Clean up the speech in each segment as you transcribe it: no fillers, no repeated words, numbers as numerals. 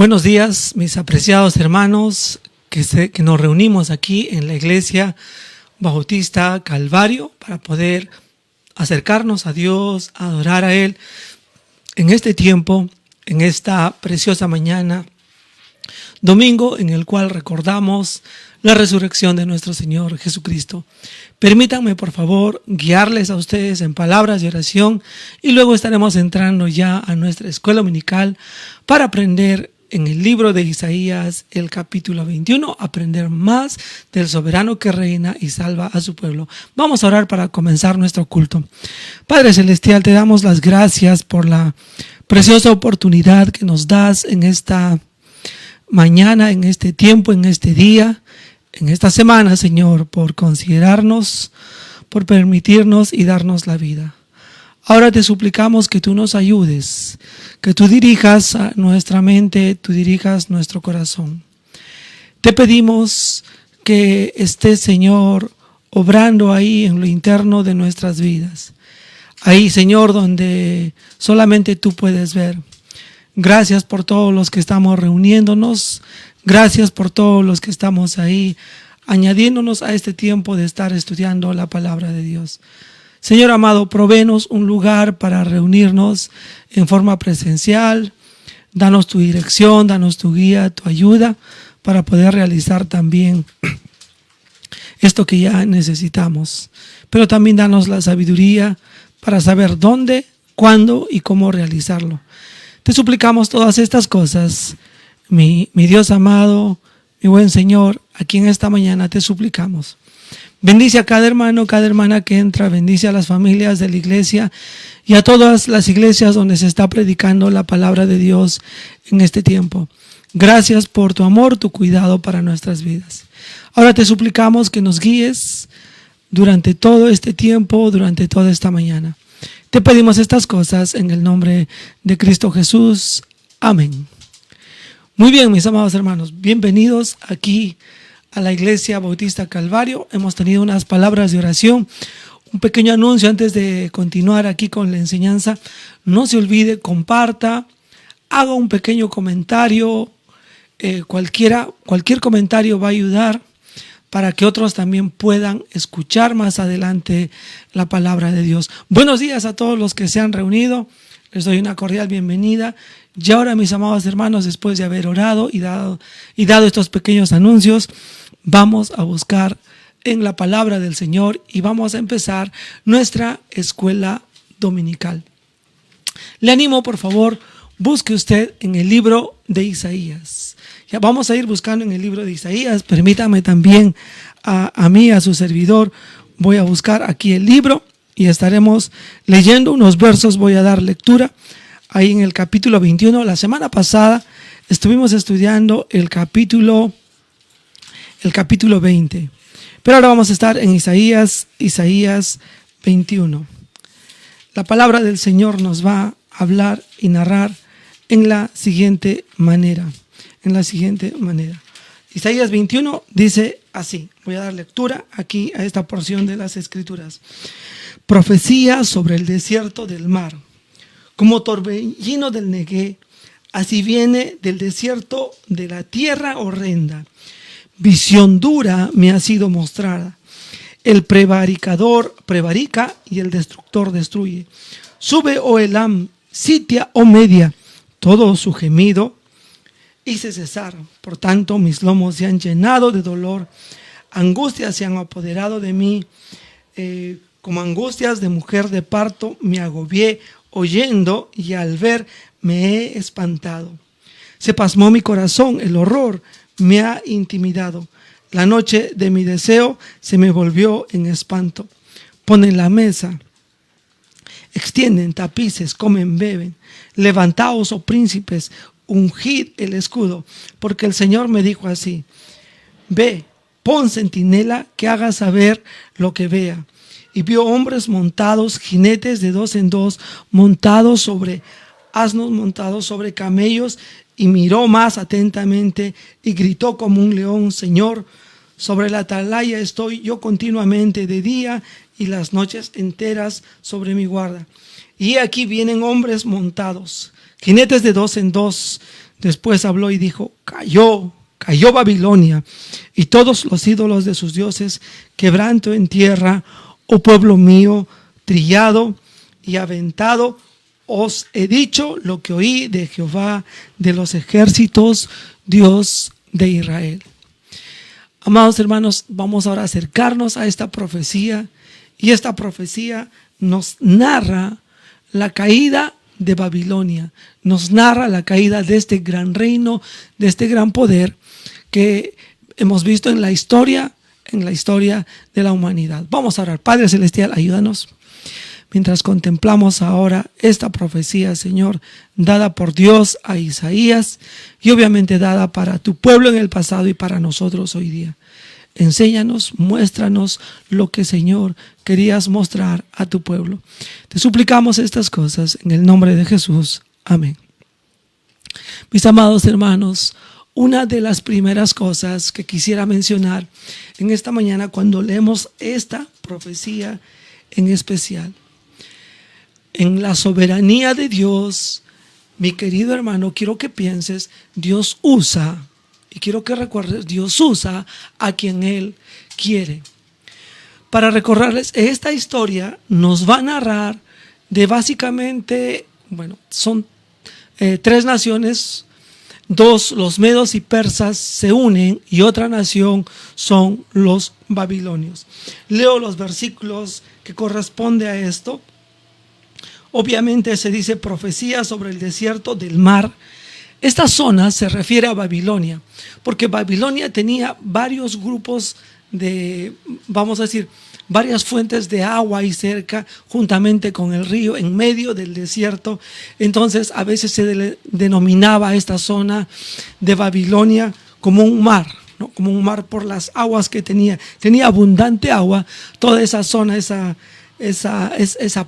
Buenos días, mis apreciados hermanos, que nos reunimos aquí en la Iglesia Bautista Calvario para poder acercarnos a Dios, adorar a Él en este tiempo, en esta preciosa mañana, domingo en el cual recordamos la resurrección de nuestro Señor Jesucristo. Permítanme, por favor, guiarles a ustedes en palabras de oración y luego estaremos entrando ya a nuestra escuela dominical para aprender en el libro de Isaías, el capítulo 21, aprender más del soberano que reina y salva a su pueblo. Vamos a orar para comenzar nuestro culto. Padre Celestial, te damos las gracias por la preciosa oportunidad que nos das en esta mañana, en este tiempo, en este día, en esta semana, Señor, por considerarnos, por permitirnos y darnos la vida. Ahora te suplicamos que tú nos ayudes, que tú dirijas a nuestra mente, tú dirijas nuestro corazón. Te pedimos que estés, Señor, obrando ahí en lo interno de nuestras vidas. Ahí, Señor, donde solamente tú puedes ver. Gracias por todos los que estamos reuniéndonos. Gracias por todos los que estamos ahí añadiéndonos a este tiempo de estar estudiando la palabra de Dios. Señor amado, provéenos un lugar para reunirnos en forma presencial. Danos tu dirección, danos tu guía, tu ayuda para poder realizar también esto que ya necesitamos. Pero también danos la sabiduría para saber dónde, cuándo y cómo realizarlo. Te suplicamos todas estas cosas, mi Dios amado, mi buen Señor, aquí en esta mañana te suplicamos. Bendice a cada hermano, cada hermana que entra, bendice a las familias de la iglesia y a todas las iglesias donde se está predicando la palabra de Dios en este tiempo. Gracias por tu amor, tu cuidado para nuestras vidas. Ahora te suplicamos que nos guíes durante todo este tiempo, durante toda esta mañana. Te pedimos estas cosas en el nombre de Cristo Jesús. Amén. Muy bien, mis amados hermanos, bienvenidos aquí a la Iglesia Bautista Calvario. Hemos tenido unas palabras de oración, un pequeño anuncio antes de continuar aquí con la enseñanza. No se olvide, comparta, haga un pequeño comentario, cualquier comentario va a ayudar para que otros también puedan escuchar más adelante la palabra de Dios. Buenos días a todos los que se han reunido, les doy una cordial bienvenida. Y ahora, mis amados hermanos, después de haber orado y dado estos pequeños anuncios, vamos a buscar en la palabra del Señor y vamos a empezar nuestra escuela dominical. Le animo, por favor, busque usted en el libro de Isaías. Ya vamos a ir buscando en el libro de Isaías. Permítame también a mí, a su servidor, voy a buscar aquí el libro y estaremos leyendo unos versos. Voy a dar lectura ahí en el capítulo 21. La semana pasada estuvimos estudiando el capítulo 20. Pero ahora vamos a estar en Isaías 21. La palabra del Señor nos va a hablar y narrar en la siguiente manera. Isaías 21 dice así. Voy a dar lectura aquí a esta porción de las Escrituras. Profecía sobre el desierto del mar. Como torbellino del Negué, así viene del desierto de la tierra horrenda. Visión dura me ha sido mostrada. El prevaricador prevarica y el destructor destruye. Sube, oh Elam, sitia, oh Media, todo su gemido hice cesar. Por tanto, mis lomos se han llenado de dolor, angustias se han apoderado de mí. Como angustias de mujer de parto me agobié, oyendo y al ver me he espantado. Se pasmó mi corazón, el horror me ha intimidado. La noche de mi deseo se me volvió en espanto. Ponen la mesa, extienden tapices, comen, beben. Levantaos, oh príncipes, ungid el escudo, porque el Señor me dijo así: ve, pon centinela que haga saber lo que vea. Y vio hombres montados, jinetes de 2 en 2, montados sobre asnos, montados sobre camellos, y miró más atentamente y gritó como un león: Señor, sobre la atalaya estoy yo continuamente de día y las noches enteras sobre mi guarda. Y aquí vienen hombres montados, jinetes de 2 en 2, Después habló y dijo: cayó Babilonia y todos los ídolos de sus dioses, quebranto en tierra, oh pueblo mío, trillado y aventado. Os he dicho lo que oí de Jehová de los ejércitos, Dios de Israel. Amados hermanos, vamos ahora a acercarnos a esta profecía, y esta profecía nos narra la caída de Babilonia, nos narra la caída de este gran reino, de este gran poder que hemos visto en la historia de la humanidad. Vamos a orar. Padre Celestial, ayúdanos mientras contemplamos ahora esta profecía, Señor, dada por Dios a Isaías y obviamente dada para tu pueblo en el pasado y para nosotros hoy día. Enséñanos, muéstranos lo que, Señor, querías mostrar a tu pueblo. Te suplicamos estas cosas en el nombre de Jesús. Amén. Mis amados hermanos, una de las primeras cosas que quisiera mencionar en esta mañana cuando leemos esta profecía en especial, en la soberanía de Dios, mi querido hermano, quiero que pienses, Dios usa, y quiero que recuerdes, Dios usa a quien Él quiere. Para recordarles, esta historia nos va a narrar de básicamente, son 3 naciones. 2, los medos y persas se unen, y otra nación son los babilonios. Leo los versículos que corresponde a esto. Obviamente se dice profecía sobre el desierto del mar. Esta zona se refiere a Babilonia, porque Babilonia tenía varios grupos de, vamos a decir, varias fuentes de agua ahí cerca, juntamente con el río, en medio del desierto. Entonces a veces se denominaba esta zona de Babilonia como un mar, ¿no? Como un mar por las aguas que tenía. Tenía abundante agua, toda esa zona, esa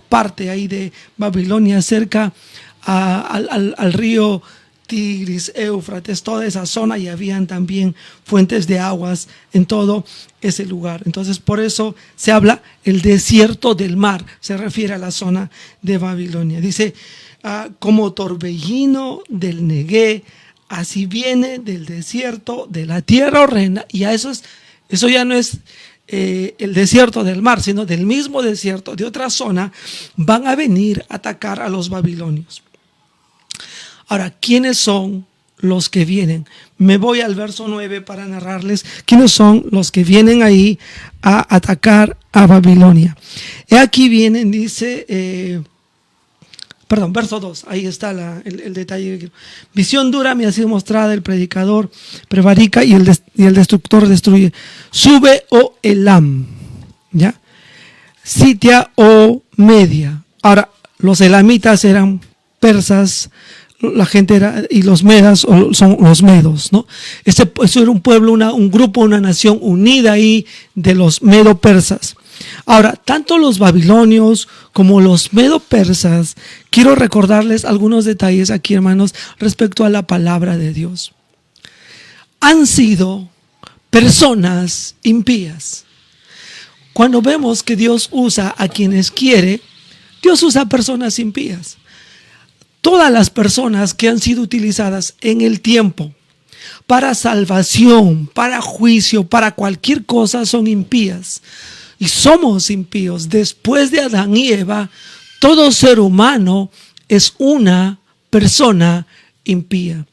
parte ahí de Babilonia, cerca al río Tigris, Éufrates, toda esa zona, y habían también fuentes de aguas en todo ese lugar. Entonces por eso se habla el desierto del mar, se refiere a la zona de Babilonia. Dice, como torbellino del Negué, así viene del desierto de la tierra horrenda. Y a eso ya no es el desierto del mar, sino del mismo desierto de otra zona, van a venir a atacar a los babilonios. Ahora, ¿quiénes son los que vienen? Me voy al verso 9 para narrarles quiénes son los que vienen ahí a atacar a Babilonia. Aquí vienen, dice, verso 2, ahí está el detalle. Visión dura me ha sido mostrada, el predicador prevarica y el destructor destruye. Sube, oh Elam, ¿ya? Sitia, oh Media. Ahora, los elamitas eran persas, la gente era, y los medas son los medos, ¿no? Eso era un pueblo, un grupo, una nación unida ahí de los medo-persas. Ahora, tanto los babilonios como los medo-persas, quiero recordarles algunos detalles aquí, hermanos, respecto a la palabra de Dios. Han sido personas impías. Cuando vemos que Dios usa a quienes quiere, Dios usa a personas impías. Todas las personas que han sido utilizadas en el tiempo para salvación, para juicio, para cualquier cosa son impías. Y somos impíos. Después de Adán y Eva, todo ser humano es una persona impía.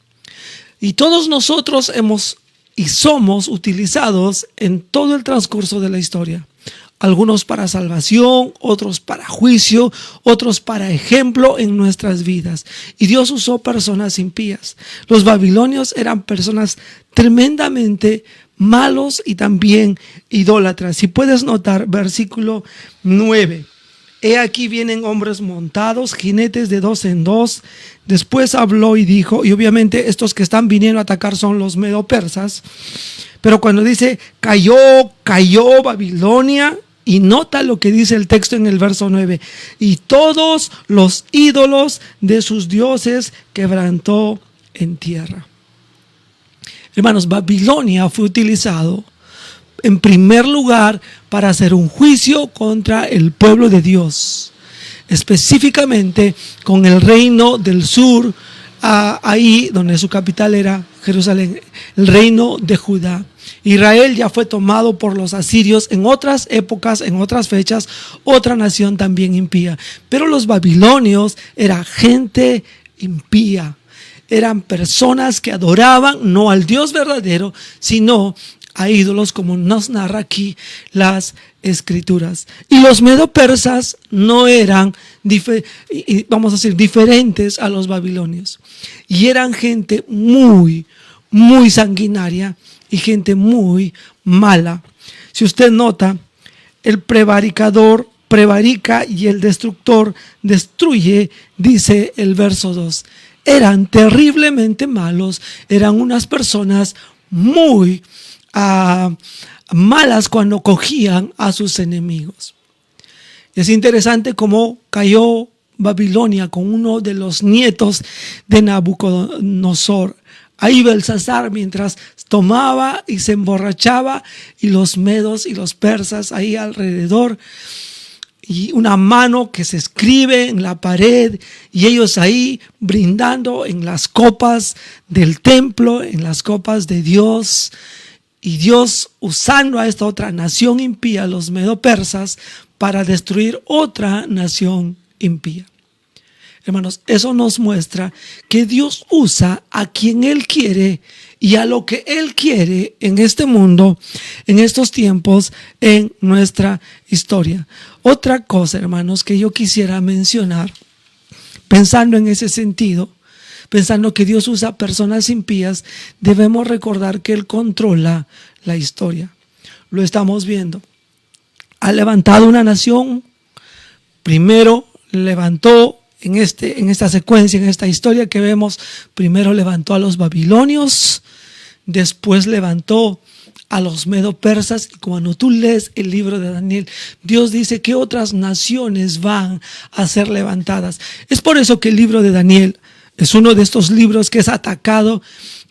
Y todos nosotros hemos y somos utilizados en todo el transcurso de la historia. Algunos para salvación, otros para juicio, otros para ejemplo en nuestras vidas. Y Dios usó personas impías. Los babilonios eran personas tremendamente malos y también idólatras. Si puedes notar, versículo 9. He aquí vienen hombres montados, jinetes de 2 en 2. Después habló y dijo, y obviamente estos que están viniendo a atacar son los medo-persas. Pero cuando dice, cayó Babilonia, y nota lo que dice el texto en el verso 9. Y todos los ídolos de sus dioses quebrantó en tierra. Hermanos, Babilonia fue utilizado en primer lugar para hacer un juicio contra el pueblo de Dios, específicamente con el reino del sur, ahí donde su capital era Jerusalén, el reino de Judá. Israel ya fue tomado por los asirios en otras épocas, en otras fechas, otra nación también impía. Pero los babilonios eran gente impía. Eran personas que adoraban no al Dios verdadero, sino a ídolos, como nos narra aquí las escrituras. Y los medo-persas no eran, vamos a decir, diferentes a los babilonios. Y eran gente muy, muy sanguinaria y gente muy mala. Si usted nota, el prevaricador prevarica y el destructor destruye, dice el verso 2. Eran terriblemente malos, eran unas personas muy malas cuando cogían a sus enemigos. Es interesante cómo cayó Babilonia con uno de los nietos de Nabucodonosor. Ahí Belsasar, mientras tomaba y se emborrachaba, y los medos y los persas ahí alrededor, y una mano que se escribe en la pared, y ellos ahí brindando en las copas del templo, en las copas de Dios, y Dios usando a esta otra nación impía, los medo-persas, para destruir otra nación impía. Hermanos, eso nos muestra que Dios usa a quien Él quiere y a lo que Él quiere en este mundo, en estos tiempos, en nuestra historia. Otra cosa, hermanos, que yo quisiera mencionar, pensando en ese sentido, pensando que Dios usa personas impías, debemos recordar que Él controla la historia. Lo estamos viendo. Ha levantado una nación, primero levantó en esta secuencia, en esta historia que vemos, primero levantó a los babilonios, después levantó a los medo-persas. Y cuando tú lees el libro de Daniel, Dios dice que otras naciones van a ser levantadas. Es por eso que el libro de Daniel es uno de estos libros que es atacado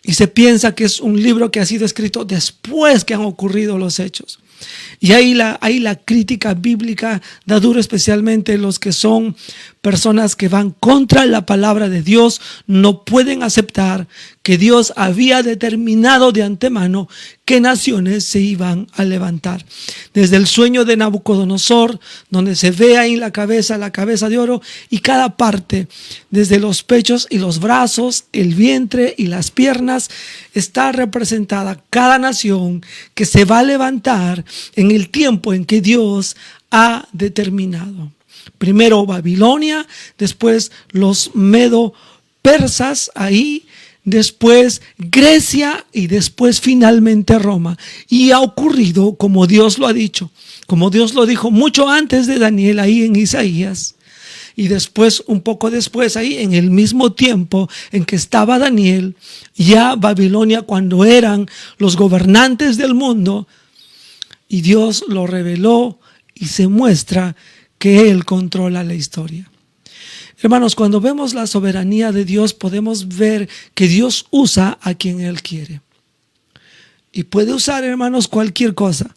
y se piensa que es un libro que ha sido escrito después que han ocurrido los hechos. Y ahí la crítica bíblica da duro, especialmente los que son personas que van contra la palabra de Dios. No pueden aceptar que Dios había determinado de antemano qué naciones se iban a levantar. Desde el sueño de Nabucodonosor, donde se ve ahí la cabeza de oro, y cada parte, desde los pechos y los brazos, el vientre y las piernas, está representada cada nación que se va a levantar en el tiempo en que Dios ha determinado. Primero Babilonia, después los medo-persas ahí, después Grecia y después finalmente Roma. Y ha ocurrido como Dios lo ha dicho, como Dios lo dijo mucho antes de Daniel ahí en Isaías. Y después, un poco después, ahí en el mismo tiempo en que estaba Daniel, ya Babilonia, cuando eran los gobernantes del mundo, y Dios lo reveló y se muestra que Él controla la historia. Hermanos, cuando vemos la soberanía de Dios, podemos ver que Dios usa a quien Él quiere. Y puede usar, hermanos, cualquier cosa.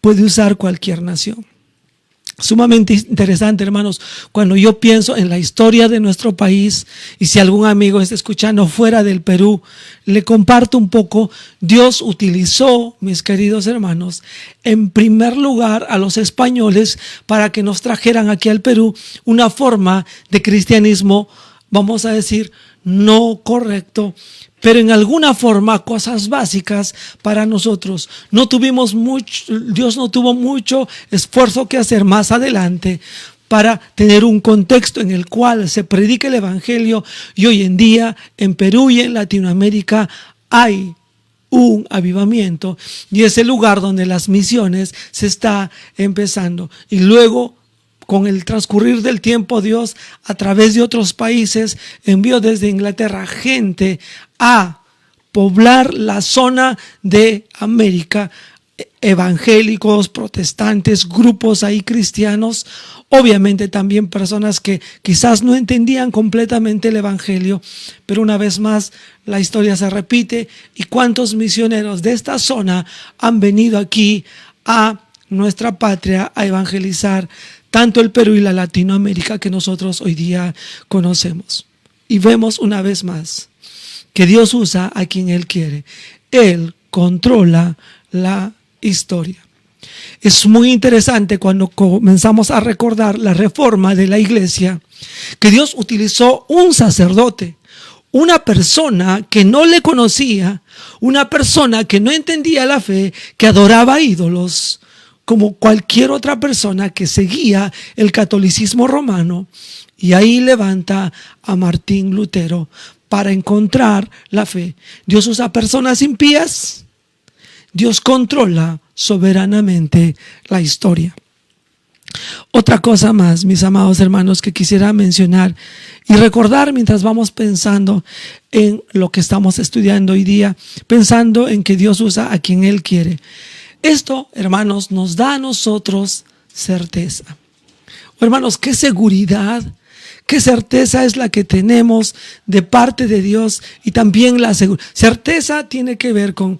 Puede usar cualquier nación. Sumamente interesante, hermanos, cuando yo pienso en la historia de nuestro país, y si algún amigo está escuchando fuera del Perú, le comparto un poco. Dios utilizó, mis queridos hermanos, en primer lugar a los españoles para que nos trajeran aquí al Perú una forma de cristianismo, vamos a decir, no correcto, pero en alguna forma cosas básicas para nosotros. Dios no tuvo mucho esfuerzo que hacer más adelante para tener un contexto en el cual se predique el evangelio, y hoy en día en Perú y en Latinoamérica hay un avivamiento, y es el lugar donde las misiones se está empezando. Y luego, con el transcurrir del tiempo, Dios a través de otros países envió desde Inglaterra gente a poblar la zona de América, evangélicos, protestantes, grupos ahí cristianos, obviamente también personas que quizás no entendían completamente el evangelio, pero una vez más la historia se repite, y cuántos misioneros de esta zona han venido aquí a nuestra patria a evangelizar tanto el Perú y la Latinoamérica que nosotros hoy día conocemos. Y vemos una vez más que Dios usa a quien Él quiere. Él controla la historia. Es muy interesante cuando comenzamos a recordar la reforma de la iglesia, que Dios utilizó un sacerdote, una persona que no le conocía, una persona que no entendía la fe, que adoraba ídolos, como cualquier otra persona que seguía el catolicismo romano. Y ahí levanta a Martín Lutero para encontrar la fe. Dios usa personas impías. Dios controla soberanamente la historia. Otra cosa más, mis amados hermanos, que quisiera mencionar y recordar mientras vamos pensando en lo que estamos estudiando hoy día, pensando en que Dios usa a quien Él quiere. Esto, hermanos, nos da a nosotros certeza. Hermanos, qué seguridad, qué certeza es la que tenemos de parte de Dios, y también la certeza tiene que ver con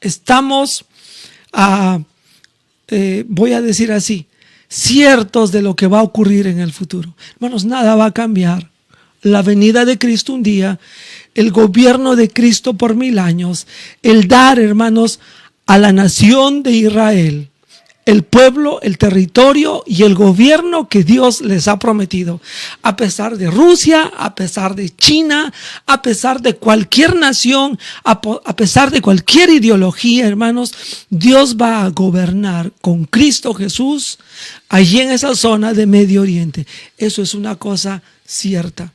estamos, voy a decir así, ciertos de lo que va a ocurrir en el futuro. Hermanos, nada va a cambiar. La venida de Cristo un día, el gobierno de Cristo por 1000 años, el dar, hermanos, a la nación de Israel el pueblo, el territorio y el gobierno que Dios les ha prometido. A pesar de Rusia, a pesar de China, a pesar de cualquier nación, a pesar de cualquier ideología, hermanos, Dios va a gobernar con Cristo Jesús allí en esa zona de Medio Oriente. Eso es una cosa cierta.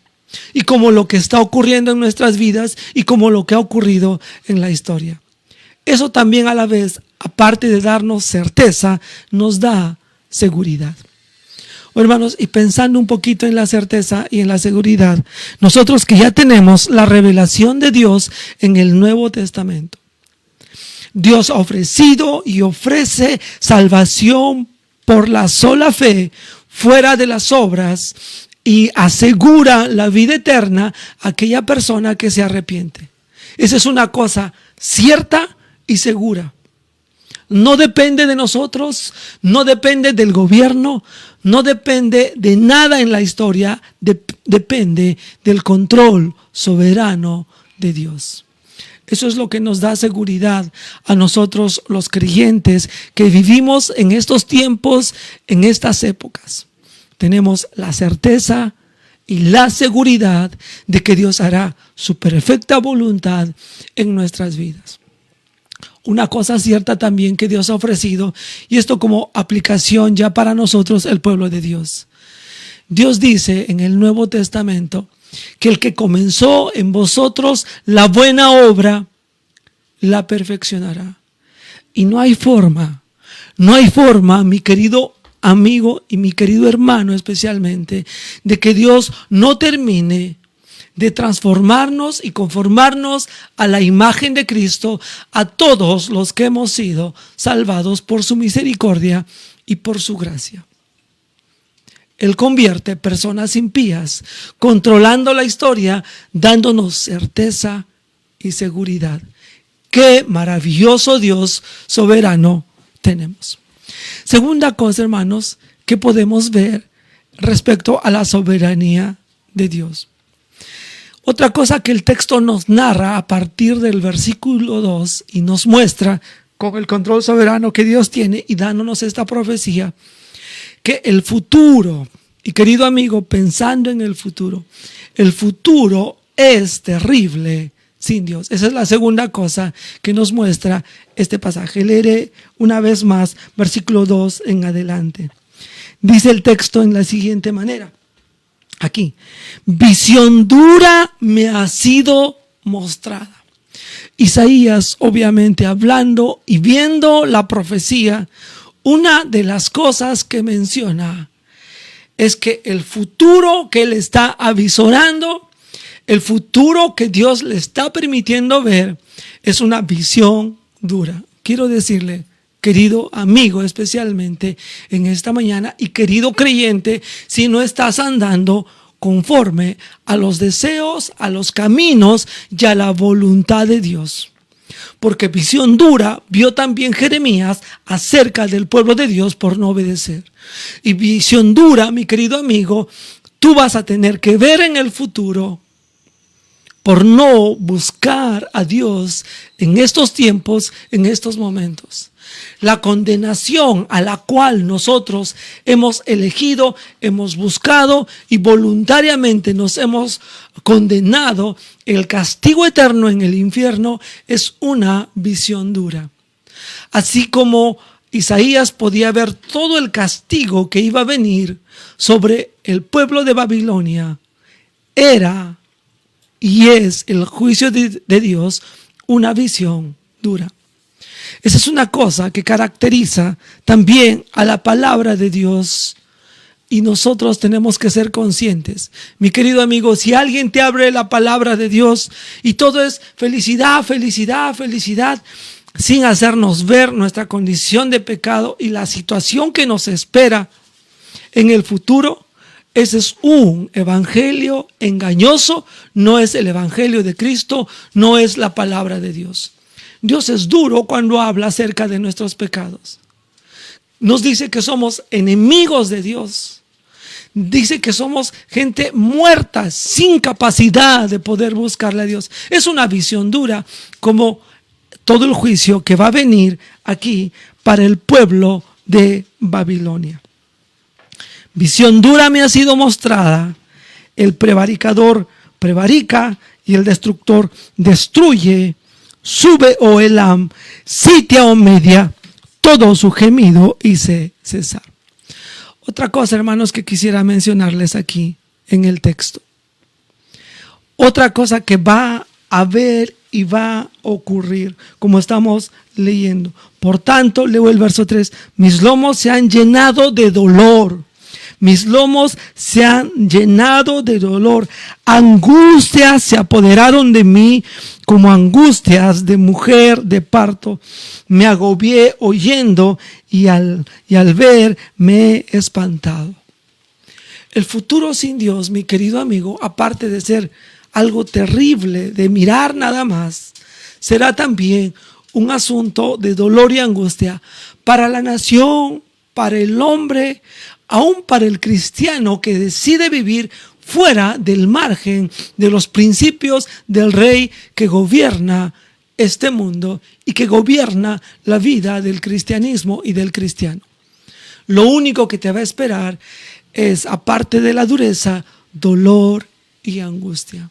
Y como lo que está ocurriendo en nuestras vidas y como lo que ha ocurrido en la historia. Eso también a la vez, aparte de darnos certeza, nos da seguridad. Hermanos, y pensando un poquito en la certeza y en la seguridad, nosotros que ya tenemos la revelación de Dios en el Nuevo Testamento. Dios ha ofrecido y ofrece salvación por la sola fe, fuera de las obras, y asegura la vida eterna a aquella persona que se arrepiente. Esa es una cosa cierta y segura. No depende de nosotros, no depende del gobierno, no depende de nada en la historia, depende del control soberano de Dios. Eso es lo que nos da seguridad a nosotros los creyentes que vivimos en estos tiempos, en estas épocas. Tenemos la certeza y la seguridad de que Dios hará su perfecta voluntad en nuestras vidas. Una cosa cierta también que Dios ha ofrecido, y esto como aplicación ya para nosotros, el pueblo de Dios. Dios dice en el Nuevo Testamento que el que comenzó en vosotros la buena obra, la perfeccionará. Y no hay forma, mi querido amigo y mi querido hermano especialmente, de que Dios no termine de transformarnos y conformarnos a la imagen de Cristo, a todos los que hemos sido salvados por su misericordia y por su gracia. Él convierte personas impías, controlando la historia, dándonos certeza y seguridad. ¡Qué maravilloso Dios soberano tenemos! Segunda cosa, hermanos, que podemos ver respecto a la soberanía de Dios. Otra cosa que el texto nos narra a partir del versículo 2 y nos muestra con el control soberano que Dios tiene y dándonos esta profecía, que el futuro, y querido amigo, pensando en el futuro es terrible sin Dios. Esa es la segunda cosa que nos muestra este pasaje. Leeré una vez más versículo 2 en adelante. Dice el texto en la siguiente manera. Aquí, visión dura me ha sido mostrada. Isaías, obviamente, hablando y viendo la profecía, una de las cosas que menciona es que el futuro que él está avisorando, el futuro que Dios le está permitiendo ver, es una visión dura. Quiero decirle, querido amigo, especialmente en esta mañana, y querido creyente, si no estás andando conforme a los deseos, a los caminos y a la voluntad de Dios. Porque visión dura vio también Jeremías acerca del pueblo de Dios por no obedecer. Y visión dura, mi querido amigo, tú vas a tener que ver en el futuro por no buscar a Dios en estos tiempos, en estos momentos. La condenación a la cual nosotros hemos elegido, hemos buscado y voluntariamente nos hemos condenado, el castigo eterno en el infierno, es una visión dura. Así como Isaías podía ver todo el castigo que iba a venir sobre el pueblo de Babilonia, era y es el juicio de Dios una visión dura. Esa es una cosa que caracteriza también a la palabra de Dios y nosotros tenemos que ser conscientes. Mi querido amigo, si alguien te abre la palabra de Dios y todo es felicidad, felicidad, felicidad, sin hacernos ver nuestra condición de pecado y la situación que nos espera en el futuro, ese es un evangelio engañoso, no es el evangelio de Cristo, no es la palabra de Dios. Dios es duro cuando habla acerca de nuestros pecados. Nos dice que somos enemigos de Dios. Dice que somos gente muerta, sin capacidad de poder buscarle a Dios. Es una visión dura, como todo el juicio que va a venir aquí para el pueblo de Babilonia. Visión dura me ha sido mostrada. El prevaricador prevarica y el destructor destruye. Sube, oh Elam, sitia, oh Media, todo su gemido hice cesar. Otra cosa, hermanos, que quisiera mencionarles aquí en el texto. Otra cosa que va a haber y va a ocurrir, como estamos leyendo. Por tanto, leo el verso 3, mis lomos se han llenado de dolor. Mis lomos se han llenado de dolor. Angustias se apoderaron de mí como angustias de mujer de parto. Me agobié oyendo y al ver me he espantado. El futuro sin Dios, mi querido amigo, aparte de ser algo terrible de mirar nada más, será también un asunto de dolor y angustia para la nación, para el hombre, aún para el cristiano que decide vivir fuera del margen de los principios del rey que gobierna este mundo y que gobierna la vida del cristianismo y del cristiano. Lo único que te va a esperar es, aparte de la dureza, dolor y angustia.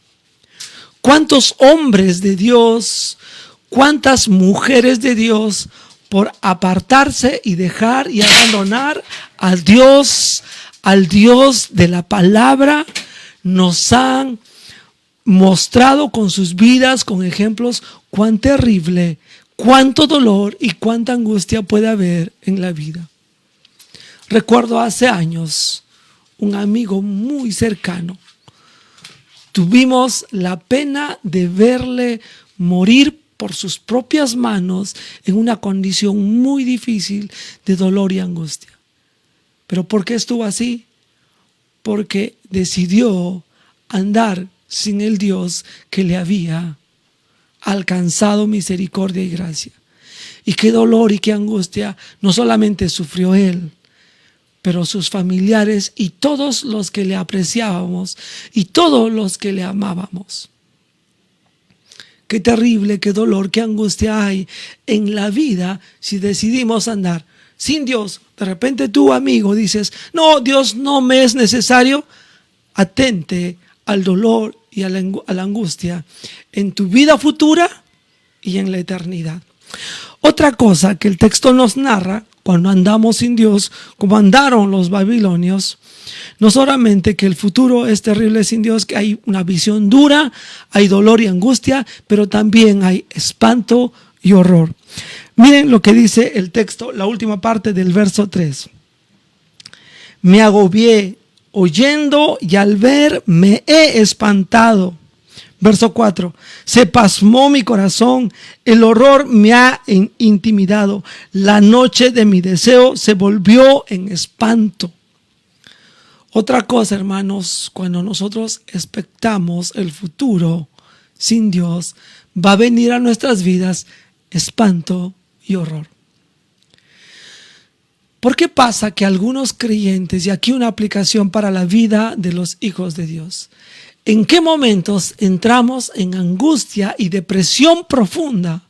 ¿Cuántos hombres de Dios, cuántas mujeres de Dios, por apartarse y dejar y abandonar a Dios, al Dios de la palabra, nos han mostrado con sus vidas, con ejemplos, cuán terrible, cuánto dolor y cuánta angustia puede haber en la vida? Recuerdo hace años un amigo muy cercano. Tuvimos la pena de verle morir por sus propias manos en una condición muy difícil de dolor y angustia. ¿Pero por qué estuvo así? Porque decidió andar sin el Dios que le había alcanzado misericordia y gracia. Y qué dolor y qué angustia no solamente sufrió él, pero sus familiares y todos los que le apreciábamos y todos los que le amábamos. Qué terrible, qué dolor, qué angustia hay en la vida si decidimos andar sin Dios. De repente tú, amigo, dices, no, Dios no me es necesario. Atente al dolor y a la angustia en tu vida futura y en la eternidad. Otra cosa que el texto nos narra cuando andamos sin Dios, como andaron los babilonios, no solamente que el futuro es terrible sin Dios, que hay una visión dura, hay dolor y angustia, pero también hay espanto y horror. Miren lo que dice el texto, la última parte del verso 3. Me agobié oyendo y al ver me he espantado. Verso 4, se pasmó mi corazón, el horror me ha intimidado, la noche de mi deseo se volvió en espanto. Otra cosa, hermanos, cuando nosotros expectamos el futuro sin Dios, va a venir a nuestras vidas espanto y horror. ¿Por qué pasa que algunos creyentes, y aquí una aplicación para la vida de los hijos de Dios, ¿En qué momentos entramos en angustia y depresión profunda?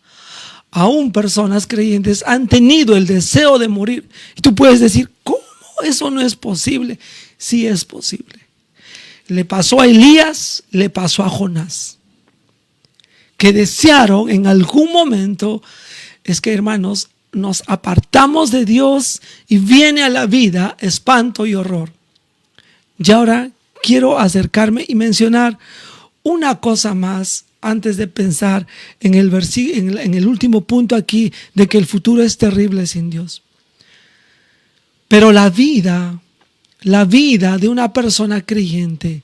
Aún personas creyentes han tenido el deseo de morir. Y tú puedes decir, ¿cómo eso no es posible? Sí es posible. Le pasó a Elías, le pasó a Jonás, que desearon en algún momento. Es que, hermanos, nos apartamos de Dios y viene a la vida espanto y horror. Y ahora quiero acercarme y mencionar una cosa más antes de pensar en el último punto aquí de que el futuro es terrible sin Dios. Pero la vida de una persona creyente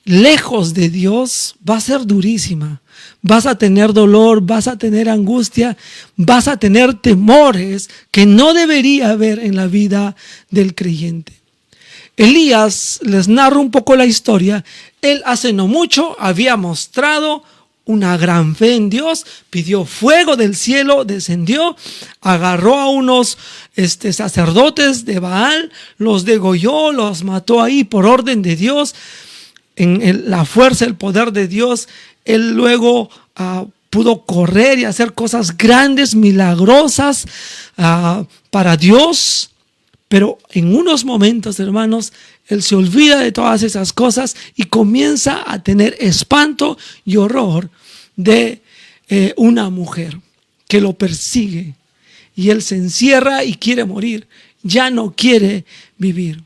lejos de Dios va a ser durísima. Vas a tener dolor, vas a tener angustia, vas a tener temores que no debería haber en la vida del creyente. Elías, les narro un poco la historia. Él hace no mucho había mostrado una gran fe en Dios, pidió fuego del cielo, descendió, agarró a unos sacerdotes de Baal, los degolló, los mató ahí por orden de Dios. En la fuerza, el poder de Dios, él luego pudo correr y hacer cosas grandes, milagrosas para Dios. Pero en unos momentos, hermanos, él se olvida de todas esas cosas y comienza a tener espanto y horror de una mujer que lo persigue. Y él se encierra y quiere morir, ya no quiere vivir.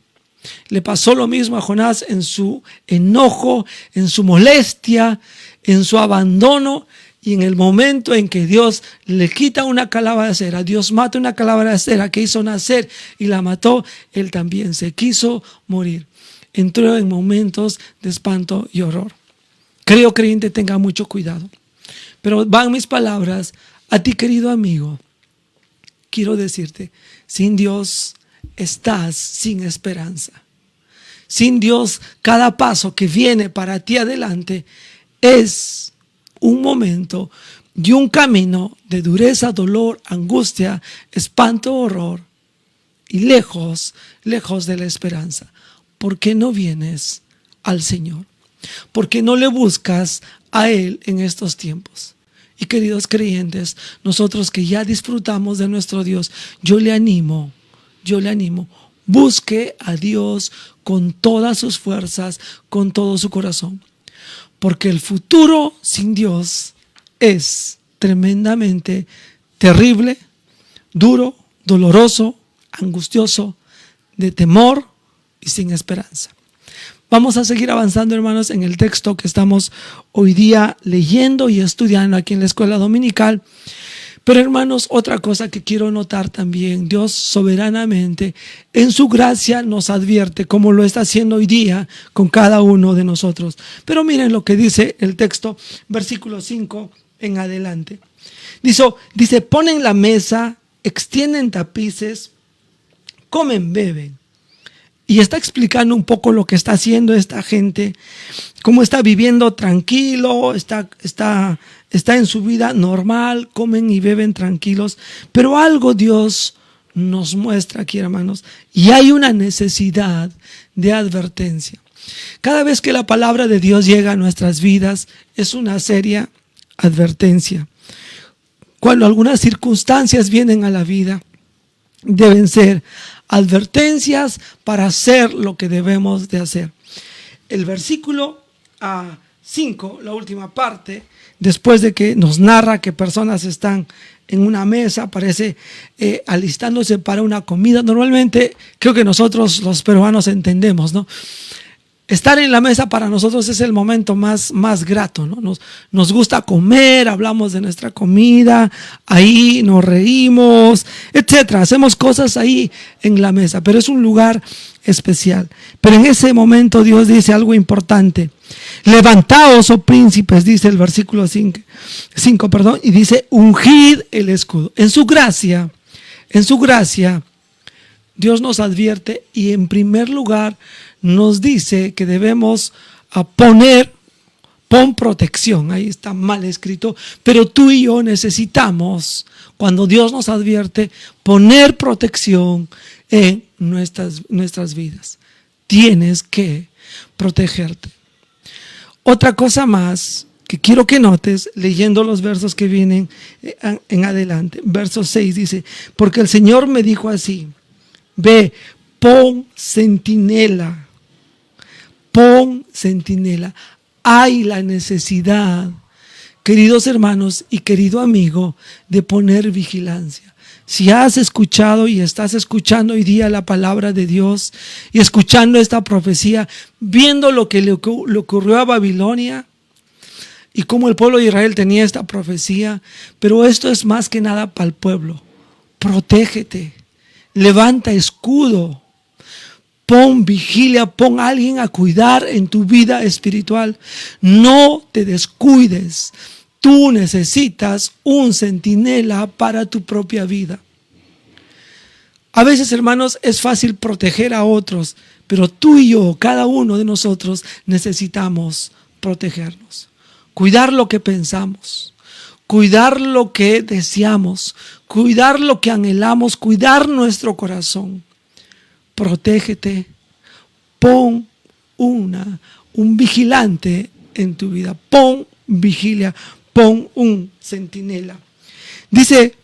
Le pasó lo mismo a Jonás en su enojo, en su molestia, en su abandono. Y en el momento en que Dios le quita una calabacera, Dios mata una calabacera que hizo nacer y la mató, él también se quiso morir. Entró en momentos de espanto y horror. Creo, creyente, tenga mucho cuidado. Pero van mis palabras a ti, querido amigo. Quiero decirte, sin Dios estás sin esperanza. Sin Dios, cada paso que viene para ti adelante es un momento y un camino de dureza, dolor, angustia, espanto, horror y lejos de la esperanza. ¿Por qué no vienes al Señor? ¿Por qué no le buscas a Él en estos tiempos? Y queridos creyentes, nosotros que ya disfrutamos de nuestro Dios, yo le animo, busque a Dios con todas sus fuerzas, con todo su corazón. Porque el futuro sin Dios es tremendamente terrible, duro, doloroso, angustioso, de temor y sin esperanza. Vamos a seguir avanzando, hermanos, en el texto que estamos hoy día leyendo y estudiando aquí en la escuela dominical. Pero, hermanos, otra cosa que quiero notar también, Dios soberanamente en su gracia nos advierte, como lo está haciendo hoy día con cada uno de nosotros. Pero miren lo que dice el texto, versículo 5 en adelante. Dice, ponen la mesa, extienden tapices, comen, beben. Y está explicando un poco lo que está haciendo esta gente, cómo está viviendo tranquilo, está en su vida normal, comen y beben tranquilos. Pero algo Dios nos muestra aquí, hermanos, y hay una necesidad de advertencia. Cada vez que la palabra de Dios llega a nuestras vidas, es una seria advertencia. Cuando algunas circunstancias vienen a la vida, deben ser advertencias para hacer lo que debemos de hacer. El versículo 5, la última parte, después de que nos narra que personas están en una mesa, parece alistándose para una comida. Normalmente creo que nosotros los peruanos entendemos, ¿no? Estar en la mesa para nosotros es el momento más grato, ¿no? Nos gusta comer, hablamos de nuestra comida, ahí nos reímos, etcétera. Hacemos cosas ahí en la mesa, pero es un lugar especial. Pero en ese momento Dios dice algo importante. Levantaos, oh príncipes, dice el versículo 5, y dice, ungid el escudo. En su gracia, Dios nos advierte y en primer lugar nos dice que debemos pon protección. Ahí está mal escrito, pero tú y yo necesitamos, cuando Dios nos advierte, poner protección en nuestras vidas. Tienes que protegerte. Otra cosa más que quiero que notes leyendo los versos que vienen en adelante. Verso 6 dice, porque el Señor me dijo así, ve, pon centinela. Pon centinela. Hay la necesidad, queridos hermanos y querido amigo, de poner vigilancia. Si has escuchado y estás escuchando hoy día la palabra de Dios y escuchando esta profecía, viendo lo que le ocurrió a Babilonia y cómo el pueblo de Israel tenía esta profecía, pero esto es más que nada para el pueblo. Protégete, levanta escudo. Pon vigilia, pon a alguien a cuidar en tu vida espiritual. No te descuides. Tú necesitas un centinela para tu propia vida. A veces, hermanos, es fácil proteger a otros, pero tú y yo, cada uno de nosotros, necesitamos protegernos. Cuidar lo que pensamos, cuidar lo que deseamos, cuidar lo que anhelamos, cuidar nuestro corazón. Protégete, pon un vigilante en tu vida, pon vigilia, pon un centinela. Dice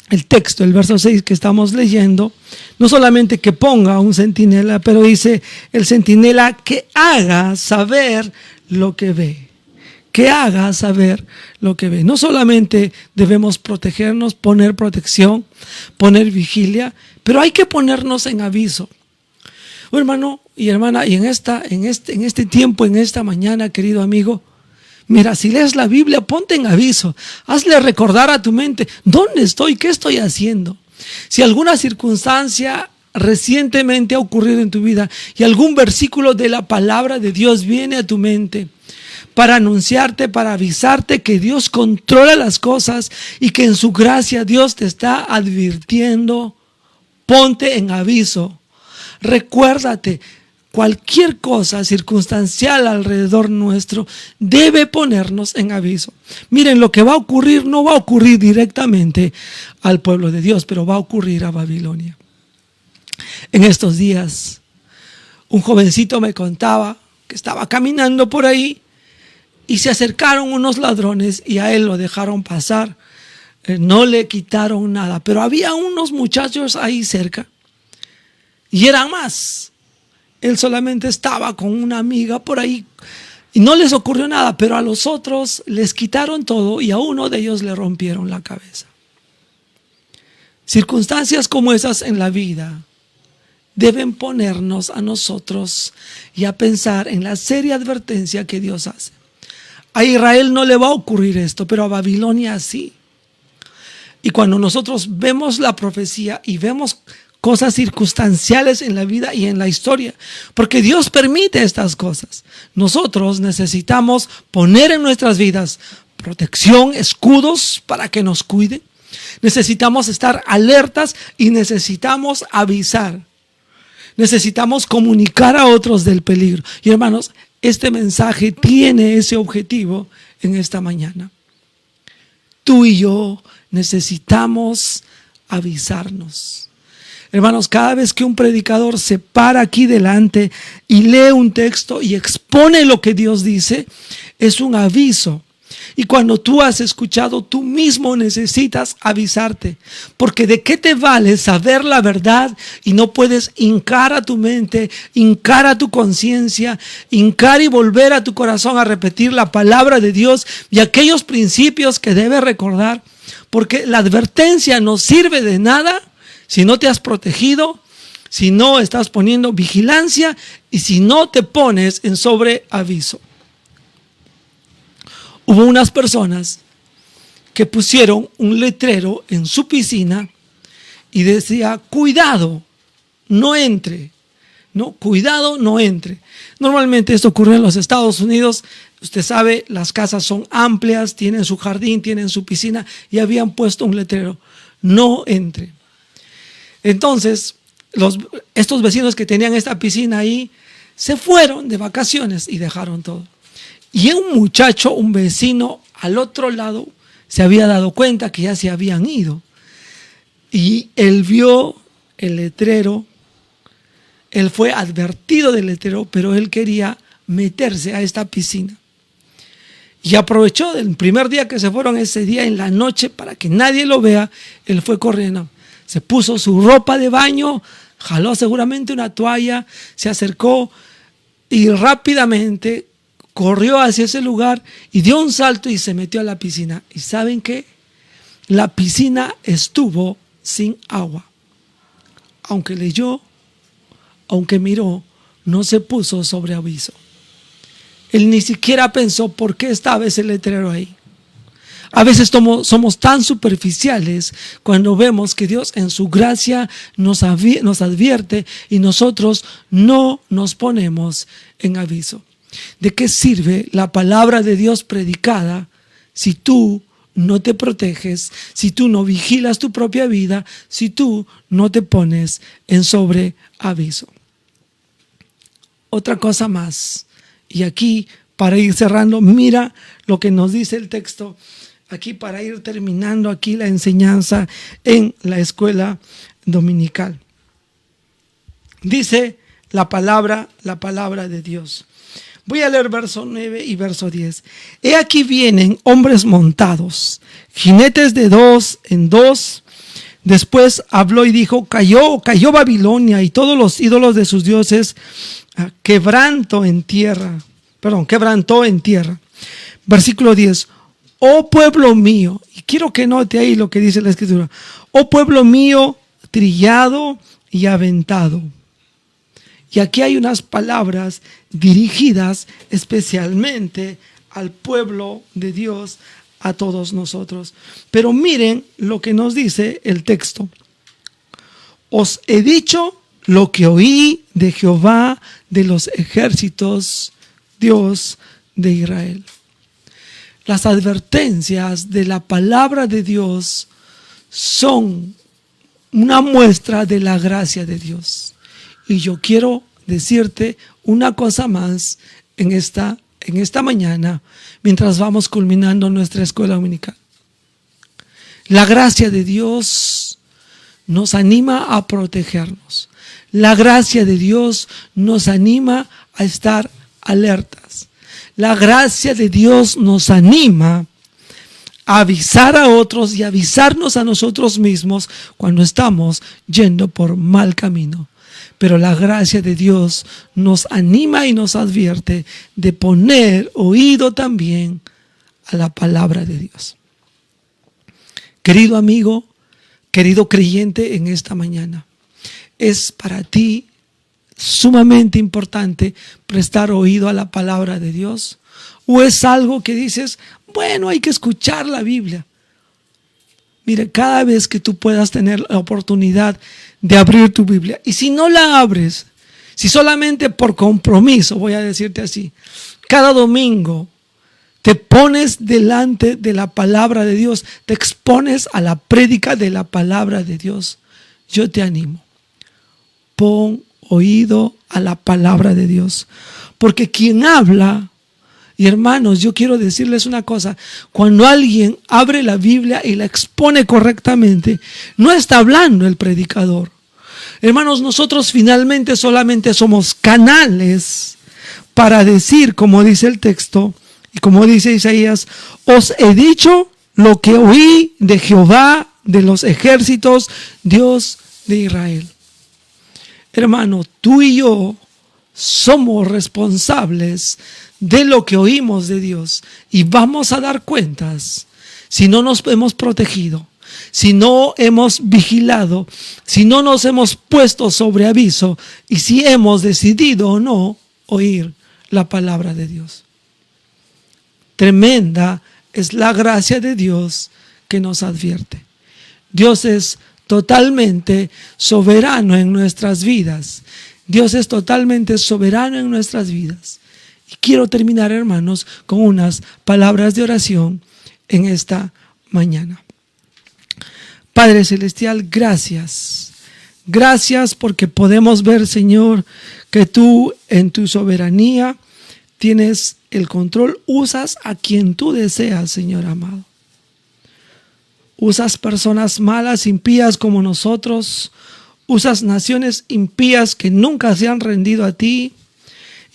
el texto, el verso 6 que estamos leyendo, no solamente que ponga un centinela, pero dice el centinela que haga saber lo que ve. Que haga saber lo que ve. No solamente debemos protegernos, poner protección, poner vigilia, pero hay que ponernos en aviso. Hermano y hermana, y en este tiempo, en esta mañana, querido amigo, mira, si lees la Biblia, ponte en aviso. Hazle recordar a tu mente, ¿dónde estoy? ¿Qué estoy haciendo? Si alguna circunstancia recientemente ha ocurrido en tu vida y algún versículo de la palabra de Dios viene a tu mente, para anunciarte, para avisarte que Dios controla las cosas y que en su gracia Dios te está advirtiendo, ponte en aviso. Recuérdate, cualquier cosa circunstancial alrededor nuestro debe ponernos en aviso. Miren, lo que va a ocurrir no va a ocurrir directamente al pueblo de Dios, pero va a ocurrir a Babilonia. En estos días, un jovencito me contaba que estaba caminando por ahí y se acercaron unos ladrones y a él lo dejaron pasar. No le quitaron nada, pero había unos muchachos ahí cerca y eran más. Él solamente estaba con una amiga por ahí y no les ocurrió nada, pero a los otros les quitaron todo y a uno de ellos le rompieron la cabeza. Circunstancias como esas en la vida deben ponernos a nosotros y a pensar en la seria advertencia que Dios hace. A Israel no le va a ocurrir esto, pero a Babilonia sí. Y cuando nosotros vemos la profecía y vemos cosas circunstanciales en la vida y en la historia, porque Dios permite estas cosas, nosotros necesitamos poner en nuestras vidas protección, escudos para que nos cuiden. Necesitamos estar alertas y necesitamos avisar. Necesitamos comunicar a otros del peligro. Y hermanos, este mensaje tiene ese objetivo en esta mañana. Tú y yo necesitamos avisarnos. Hermanos, cada vez que un predicador se para aquí delante y lee un texto y expone lo que Dios dice, es un aviso. Y cuando tú has escuchado, tú mismo necesitas avisarte. Porque ¿de qué te vale saber la verdad y no puedes hincar a tu mente, hincar a tu conciencia, hincar y volver a tu corazón a repetir la palabra de Dios y aquellos principios que debes recordar? Porque la advertencia no sirve de nada si no te has protegido, si no estás poniendo vigilancia y si no te pones en sobreaviso. Hubo unas personas que pusieron un letrero en su piscina y decía, cuidado, no entre. No, cuidado, no entre. Normalmente esto ocurre en los Estados Unidos. Usted sabe, las casas son amplias, tienen su jardín, tienen su piscina y habían puesto un letrero, no entre. Entonces, estos vecinos que tenían esta piscina ahí se fueron de vacaciones y dejaron todo. Y un muchacho, un vecino al otro lado, se había dado cuenta que ya se habían ido. Y él vio el letrero, él fue advertido del letrero, pero él quería meterse a esta piscina. Y aprovechó del primer día que se fueron, ese día en la noche, para que nadie lo vea. Él fue corriendo, se puso su ropa de baño, jaló seguramente una toalla, se acercó y rápidamente corrió hacia ese lugar y dio un salto y se metió a la piscina. ¿Y saben qué? La piscina estuvo sin agua. Aunque leyó, aunque miró, no se puso sobre aviso. Él ni siquiera pensó por qué estaba ese letrero ahí. A veces somos tan superficiales cuando vemos que Dios en su gracia nos advierte y nosotros no nos ponemos en aviso. ¿De qué sirve la palabra de Dios predicada si tú no te proteges, si tú no vigilas tu propia vida, si tú no te pones en sobreaviso? Otra cosa más, y aquí para ir cerrando, mira lo que nos dice el texto, aquí para ir terminando aquí la enseñanza en la escuela dominical. Dice la palabra de Dios. Voy a leer verso 9 y verso 10. He aquí vienen hombres montados, jinetes de 2 en 2. Después habló y dijo, cayó Babilonia y todos los ídolos de sus dioses quebrantó en tierra. Versículo 10. Oh pueblo mío, y quiero que note ahí lo que dice la escritura. Oh pueblo mío, trillado y aventado. Y aquí hay unas palabras dirigidas especialmente al pueblo de Dios, a todos nosotros. Pero miren lo que nos dice el texto. Os he dicho lo que oí de Jehová de los ejércitos, Dios de Israel. Las advertencias de la palabra de Dios son una muestra de la gracia de Dios. Y yo quiero decirte una cosa más en esta mañana, mientras vamos culminando nuestra escuela dominical. La gracia de Dios nos anima a protegernos. La gracia de Dios nos anima a estar alertas. La gracia de Dios nos anima a avisar a otros y avisarnos a nosotros mismos cuando estamos yendo por mal camino. Pero la gracia de Dios nos anima y nos advierte de poner oído también a la palabra de Dios. Querido amigo, querido creyente, en esta mañana, es para ti sumamente importante prestar oído a la palabra de Dios. ¿O es algo que dices, bueno, hay que escuchar la Biblia? Mire, cada vez que tú puedas tener la oportunidad de abrir tu Biblia, y si no la abres, si solamente por compromiso, voy a decirte así, cada domingo te pones delante de la palabra de Dios, te expones a la prédica de la palabra de Dios, yo te animo, pon oído a la palabra de Dios, porque quien habla. Y hermanos, yo quiero decirles una cosa, cuando alguien abre la Biblia y la expone correctamente, no está hablando el predicador. Hermanos, nosotros finalmente solamente somos canales para decir, como dice el texto, y como dice Isaías, os he dicho lo que oí de Jehová de los ejércitos, Dios de Israel. Hermano, tú y yo somos responsables de lo que oímos de Dios y vamos a dar cuentas si no nos hemos protegido, si no hemos vigilado, si no nos hemos puesto sobre aviso y si hemos decidido o no oír la palabra de Dios. Tremenda es la gracia de Dios que nos advierte. Dios es totalmente soberano en nuestras vidas. Dios es totalmente soberano en nuestras vidas. Y quiero terminar, hermanos, con unas palabras de oración en esta mañana. Padre Celestial, gracias. Gracias porque podemos ver, Señor, que tú en tu soberanía tienes el control. Usas a quien tú deseas, Señor amado. Usas personas malas, impías como nosotros. Usas naciones impías que nunca se han rendido a ti.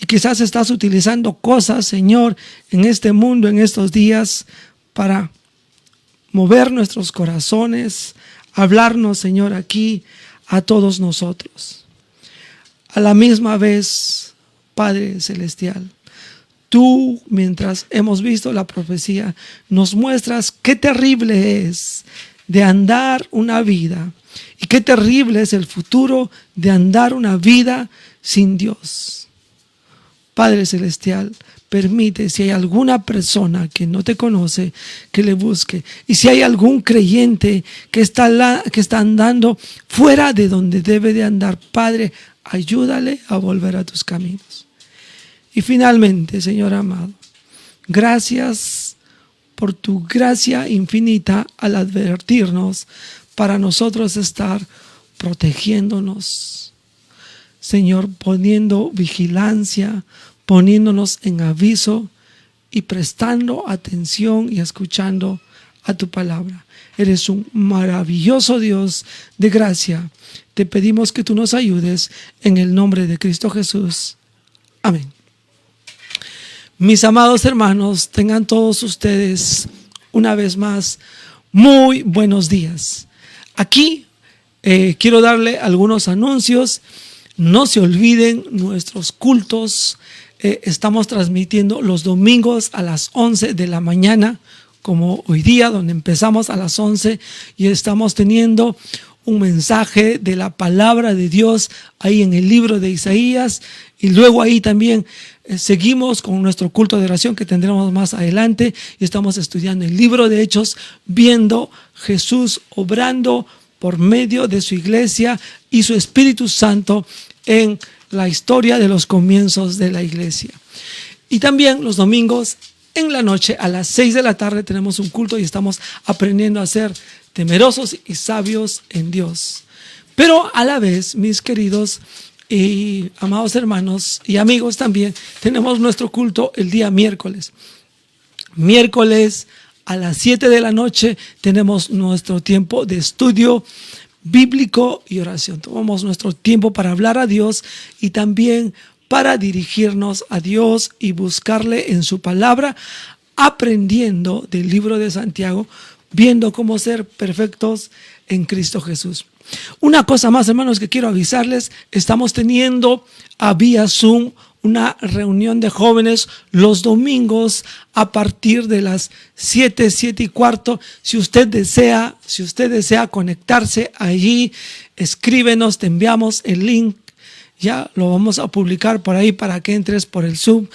Y quizás estás utilizando cosas, Señor, en este mundo, en estos días, para mover nuestros corazones, hablarnos, Señor, aquí a todos nosotros. A la misma vez, Padre Celestial, tú, mientras hemos visto la profecía, nos muestras qué terrible es de andar una vida y qué terrible es el futuro de andar una vida sin Dios. Padre Celestial, permite, si hay alguna persona que no te conoce, que le busque. Y si hay algún creyente que está andando fuera de donde debe de andar, Padre, ayúdale a volver a tus caminos. Y finalmente, Señor amado, gracias por tu gracia infinita al advertirnos para nosotros estar protegiéndonos. Señor, poniendo vigilancia, poniéndonos en aviso y prestando atención y escuchando a tu palabra. Eres un maravilloso Dios de gracia. Te pedimos que tú nos ayudes en el nombre de Cristo Jesús. Amén. Mis amados hermanos, tengan todos ustedes una vez más muy buenos días. Aquí quiero darle algunos anuncios. No se olviden nuestros cultos. Estamos transmitiendo los domingos a las 11 de la mañana, como hoy día, donde empezamos a las 11 y estamos teniendo un mensaje de la palabra de Dios ahí en el libro de Isaías. Y luego ahí también seguimos con nuestro culto de oración que tendremos más adelante. Y estamos estudiando el libro de Hechos, viendo Jesús obrando por medio de su iglesia y su Espíritu Santo en la historia de los comienzos de la iglesia. Y también los domingos en la noche a las 6 de la tarde tenemos un culto y estamos aprendiendo a ser temerosos y sabios en Dios. Pero a la vez, mis queridos y amados hermanos y amigos, también tenemos nuestro culto el día miércoles. Miércoles a las 7 de la noche tenemos nuestro tiempo de estudio bíblico y oración. Tomamos nuestro tiempo para hablar a Dios y también para dirigirnos a Dios y buscarle en su palabra, aprendiendo del libro de Santiago, viendo cómo ser perfectos en Cristo Jesús. Una cosa más, hermanos, que quiero avisarles: estamos teniendo vía Zoom una reunión de jóvenes los domingos a partir de las 7:15. Si usted desea conectarse allí, escríbenos, te enviamos el link. Ya lo vamos a publicar por ahí para que entres por el Zoom.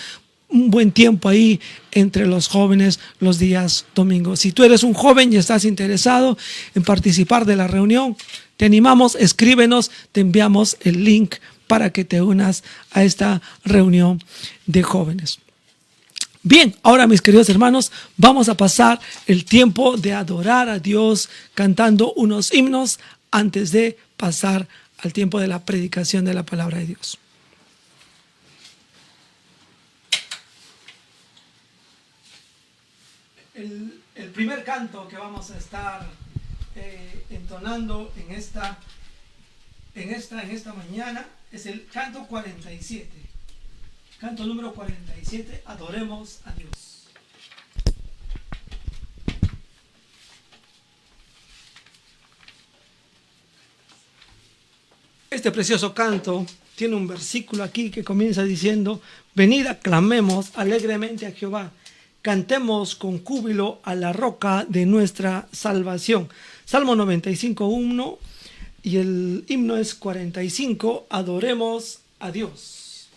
Un buen tiempo ahí entre los jóvenes los días domingos. Si tú eres un joven y estás interesado en participar de la reunión, te animamos, escríbenos, te enviamos el link para que te unas a esta reunión de jóvenes. Bien, ahora mis queridos hermanos, vamos a pasar el tiempo de adorar a Dios cantando unos himnos antes de pasar al tiempo de la predicación de la palabra de Dios. El primer canto que vamos a estar entonando en esta mañana es el canto 47. Canto número 47, adoremos a Dios. Este precioso canto tiene un versículo aquí que comienza diciendo: venid, aclamemos alegremente a Jehová, cantemos con júbilo a la roca de nuestra salvación. Salmo 95:1 y el himno es 45, adoremos a Dios.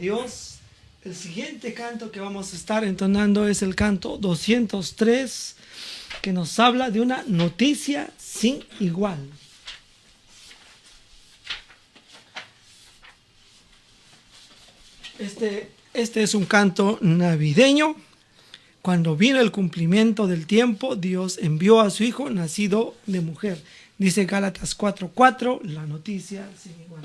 Dios. El siguiente canto que vamos a estar entonando es el canto 203, que nos habla de una noticia sin igual. Este es un canto navideño. Cuando vino el cumplimiento del tiempo, Dios envió a su Hijo nacido de mujer. Dice Gálatas 4:4, la noticia sin igual.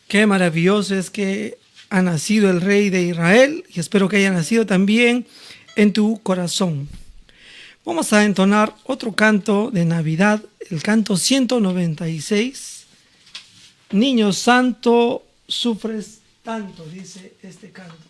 Qué maravilloso es que ha nacido el Rey de Israel, y espero que haya nacido también en tu corazón. Vamos a entonar otro canto de Navidad, el canto 196. Niño santo, sufres tanto, dice este canto.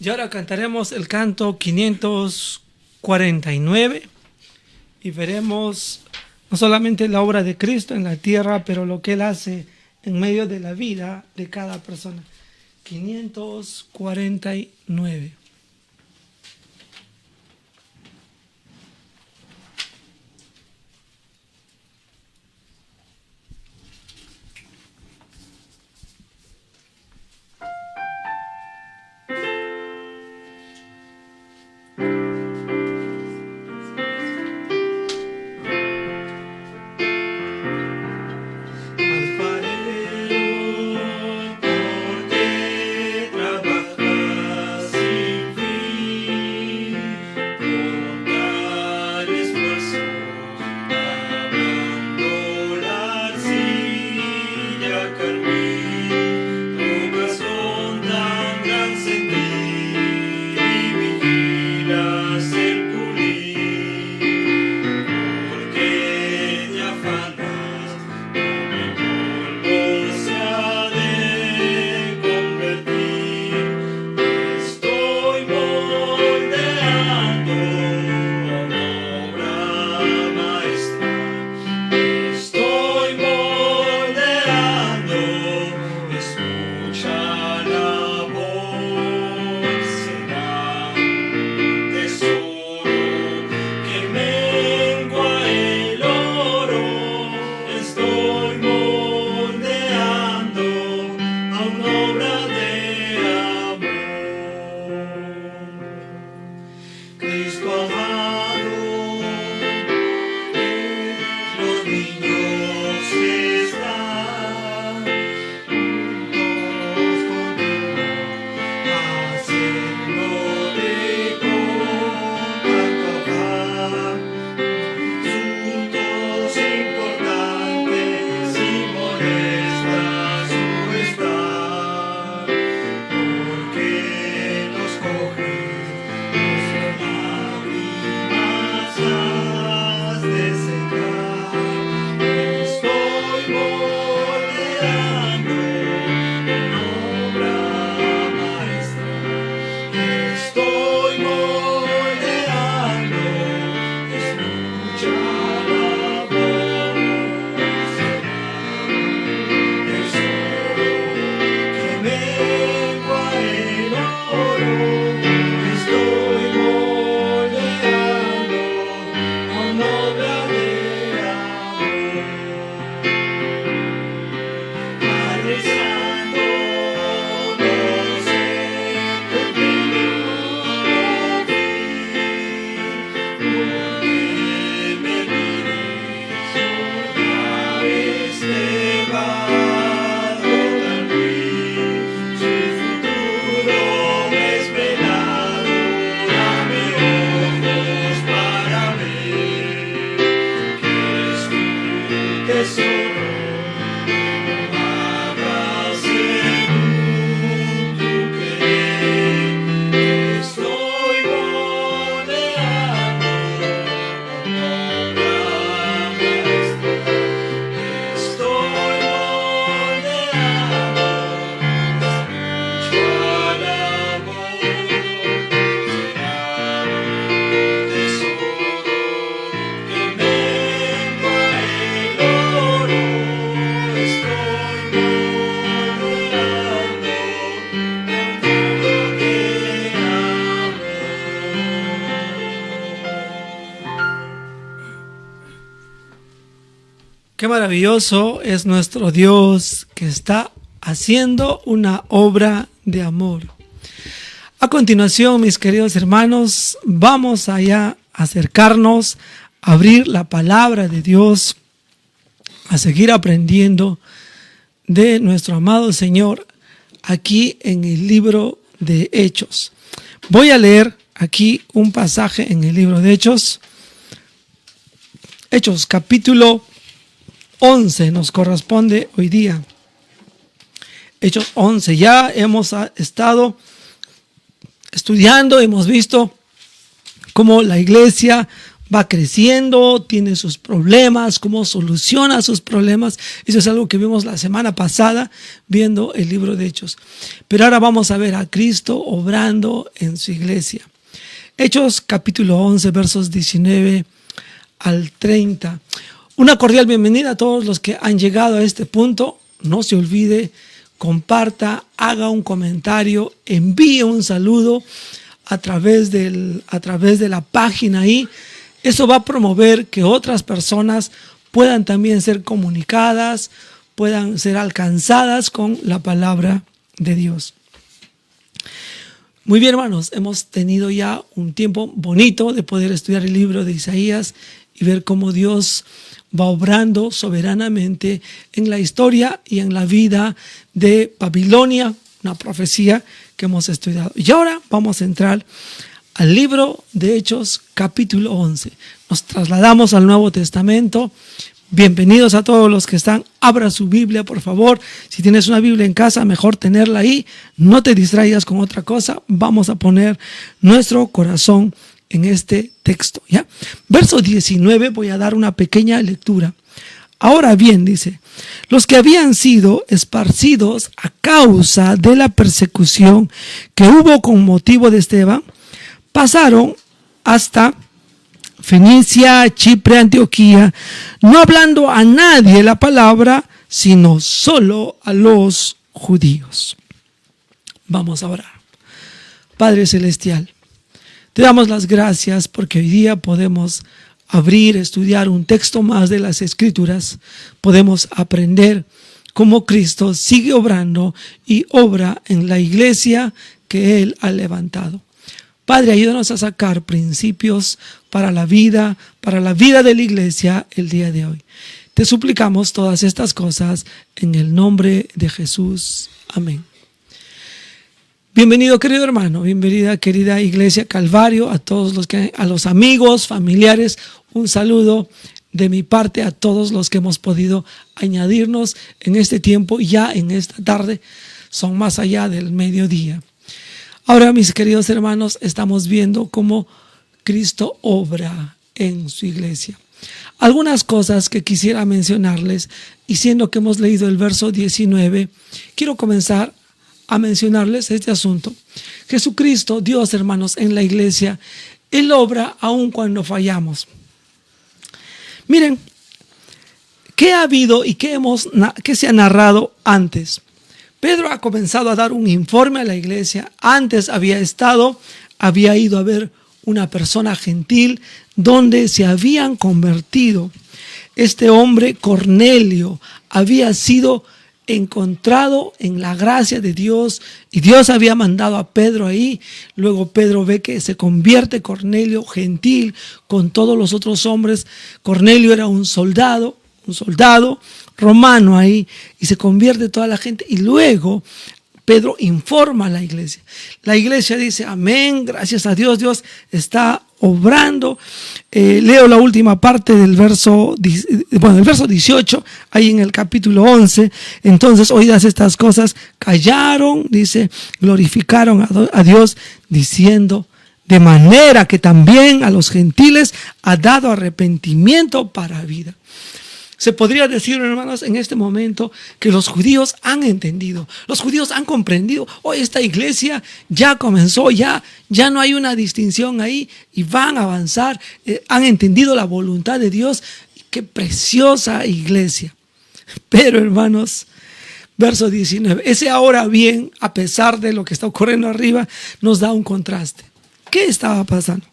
Y ahora cantaremos el canto 549 y veremos no solamente la obra de Cristo en la tierra, pero lo que Él hace en medio de la vida de cada persona. 549. Qué maravilloso es nuestro Dios que está haciendo una obra de amor. A continuación, mis queridos hermanos, vamos allá a acercarnos, a abrir la palabra de Dios, a seguir aprendiendo de nuestro amado Señor aquí en el libro de Hechos. Voy a leer aquí un pasaje en el libro de Hechos. Hechos capítulo 11 nos corresponde hoy día. Hechos 11. Ya hemos estado estudiando, hemos visto cómo la iglesia va creciendo, tiene sus problemas, cómo soluciona sus problemas. Eso es algo que vimos la semana pasada viendo el libro de Hechos. Pero ahora vamos a ver a Cristo obrando en su iglesia. Hechos capítulo 11, versos 19 al 30. Una cordial bienvenida a todos los que han llegado a este punto. No se olvide, comparta, haga un comentario, envíe un saludo a través de la página ahí. Eso va a promover que otras personas puedan también ser comunicadas, puedan ser alcanzadas con la palabra de Dios. Muy bien, hermanos, hemos tenido ya un tiempo bonito de poder estudiar el libro de Isaías y ver cómo Dios va obrando soberanamente en la historia y en la vida de Babilonia, una profecía que hemos estudiado. Y ahora vamos a entrar al libro de Hechos, capítulo 11. Nos trasladamos al Nuevo Testamento. Bienvenidos a todos los que están. Abra su Biblia, por favor. Si tienes una Biblia en casa, mejor tenerla ahí. No te distraigas con otra cosa. Vamos a poner nuestro corazón en este texto, ¿ya? Verso 19, voy a dar una pequeña lectura. Ahora bien, dice, los que habían sido esparcidos a causa de la persecución que hubo con motivo de Esteban, pasaron hasta Fenicia, Chipre, Antioquía, no hablando a nadie la palabra, sino solo a los judíos. Vamos a orar. Padre Celestial, te damos las gracias porque hoy día podemos abrir, estudiar un texto más de las Escrituras. Podemos aprender cómo Cristo sigue obrando y obra en la iglesia que Él ha levantado. Padre, ayúdanos a sacar principios para la vida de la iglesia el día de hoy. Te suplicamos todas estas cosas en el nombre de Jesús. Amén. Bienvenido, querido hermano, bienvenida, querida Iglesia Calvario, a los amigos, familiares, un saludo de mi parte a todos los que hemos podido añadirnos en este tiempo, ya en esta tarde, son más allá del mediodía. Ahora, mis queridos hermanos, estamos viendo cómo Cristo obra en su iglesia. Algunas cosas que quisiera mencionarles, y siendo que hemos leído el verso 19, quiero comenzar a mencionarles este asunto. Jesucristo, Dios, hermanos, en la iglesia, Él obra aun cuando fallamos. Miren, ¿qué ha habido y qué se ha narrado antes? Pedro ha comenzado a dar un informe a la iglesia. Antes había ido a ver una persona gentil donde se habían convertido. Este hombre, Cornelio, había sido encontrado en la gracia de Dios y Dios había mandado a Pedro ahí. Luego Pedro ve que se convierte Cornelio, gentil, con todos los otros hombres. Cornelio era un soldado romano ahí, y se convierte toda la gente, y luego Pedro informa a la iglesia. La iglesia dice amén, gracias a Dios, Dios está obrando. Leo la última parte del verso 18, ahí en el capítulo 11. Entonces, oídas estas cosas, callaron, dice, glorificaron a Dios, diciendo, de manera que también a los gentiles ha dado arrepentimiento para vida. Se podría decir, hermanos, en este momento que los judíos han entendido, los judíos han comprendido. Hoy esta iglesia ya comenzó, ya no hay una distinción ahí y van a avanzar. Han entendido la voluntad de Dios. Qué preciosa iglesia. Pero, hermanos, verso 19, ese ahora bien, a pesar de lo que está ocurriendo arriba, nos da un contraste. ¿Qué estaba pasando?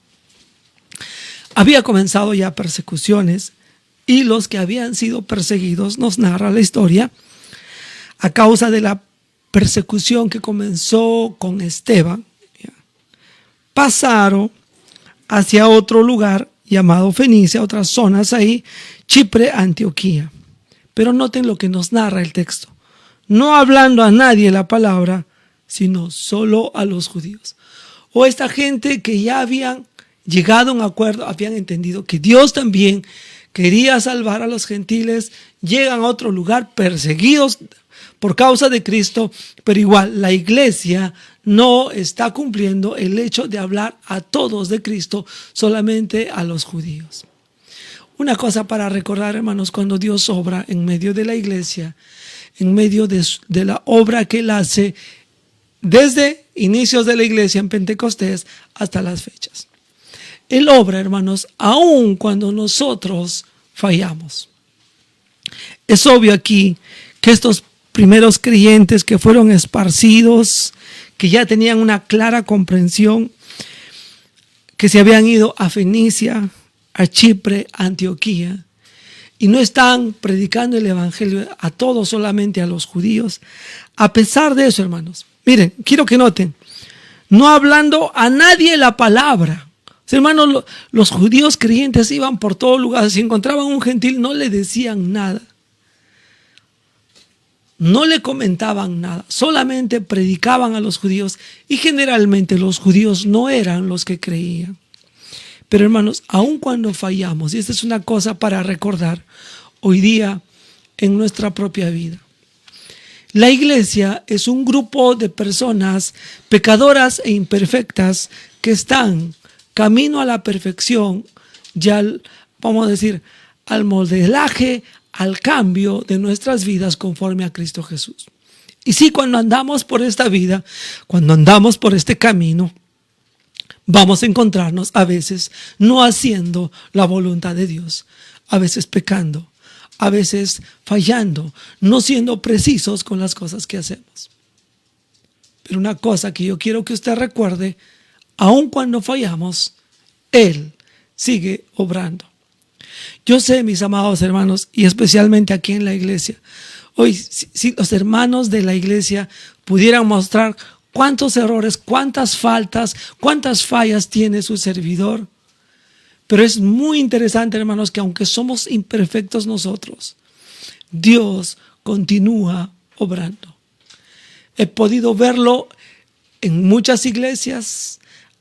Había comenzado ya persecuciones. Y los que habían sido perseguidos, nos narra la historia, a causa de la persecución que comenzó con Esteban, pasaron hacia otro lugar llamado Fenicia, otras zonas ahí, Chipre, Antioquía. Pero noten lo que nos narra el texto. No hablando a nadie la palabra, sino solo a los judíos. O esta gente que ya habían llegado a un acuerdo, habían entendido que Dios también quería salvar a los gentiles, llegan a otro lugar perseguidos por causa de Cristo, pero igual la iglesia no está cumpliendo el hecho de hablar a todos de Cristo, solamente a los judíos. Una cosa para recordar, hermanos, cuando Dios obra en medio de la iglesia, en medio de la obra que Él hace desde inicios de la iglesia en Pentecostés hasta las fechas. Él obra, hermanos, aun cuando nosotros fallamos. Es obvio aquí que estos primeros creyentes que fueron esparcidos, que ya tenían una clara comprensión, que se habían ido a Fenicia, a Chipre, a Antioquía, y no están predicando el evangelio a todos, solamente a los judíos. A pesar de eso, hermanos, miren, quiero que noten, no hablando a nadie la palabra. Hermanos, los judíos creyentes iban por todo lugar, si encontraban un gentil no le decían nada, no le comentaban nada, solamente predicaban a los judíos, y generalmente los judíos no eran los que creían. Pero hermanos, aun cuando fallamos, y esta es una cosa para recordar hoy día en nuestra propia vida, la iglesia es un grupo de personas pecadoras e imperfectas que están camino a la perfección, ya vamos a decir, al modelaje, al cambio de nuestras vidas conforme a Cristo Jesús. Y sí, cuando andamos por esta vida, cuando andamos por este camino, vamos a encontrarnos a veces no haciendo la voluntad de Dios, a veces pecando, a veces fallando, no siendo precisos con las cosas que hacemos. Pero una cosa que yo quiero que usted recuerde, aun cuando fallamos, Él sigue obrando. Yo sé, mis amados hermanos, y especialmente aquí en la iglesia, hoy si los hermanos de la iglesia pudieran mostrar cuántos errores, cuántas faltas, cuántas fallas tiene su servidor. Pero es muy interesante, hermanos, que aunque somos imperfectos nosotros, Dios continúa obrando. He podido verlo en muchas iglesias,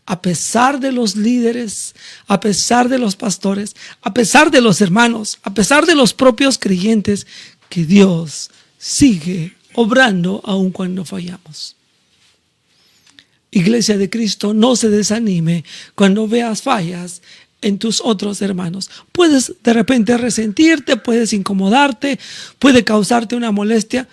a pesar de los líderes, a pesar de los pastores, a pesar de los hermanos, a pesar de los propios creyentes, que Dios sigue obrando aun cuando fallamos. Iglesia de Cristo, no se desanime cuando veas fallas en tus otros hermanos. Puedes de repente resentirte, puedes incomodarte, puede causarte una molestia,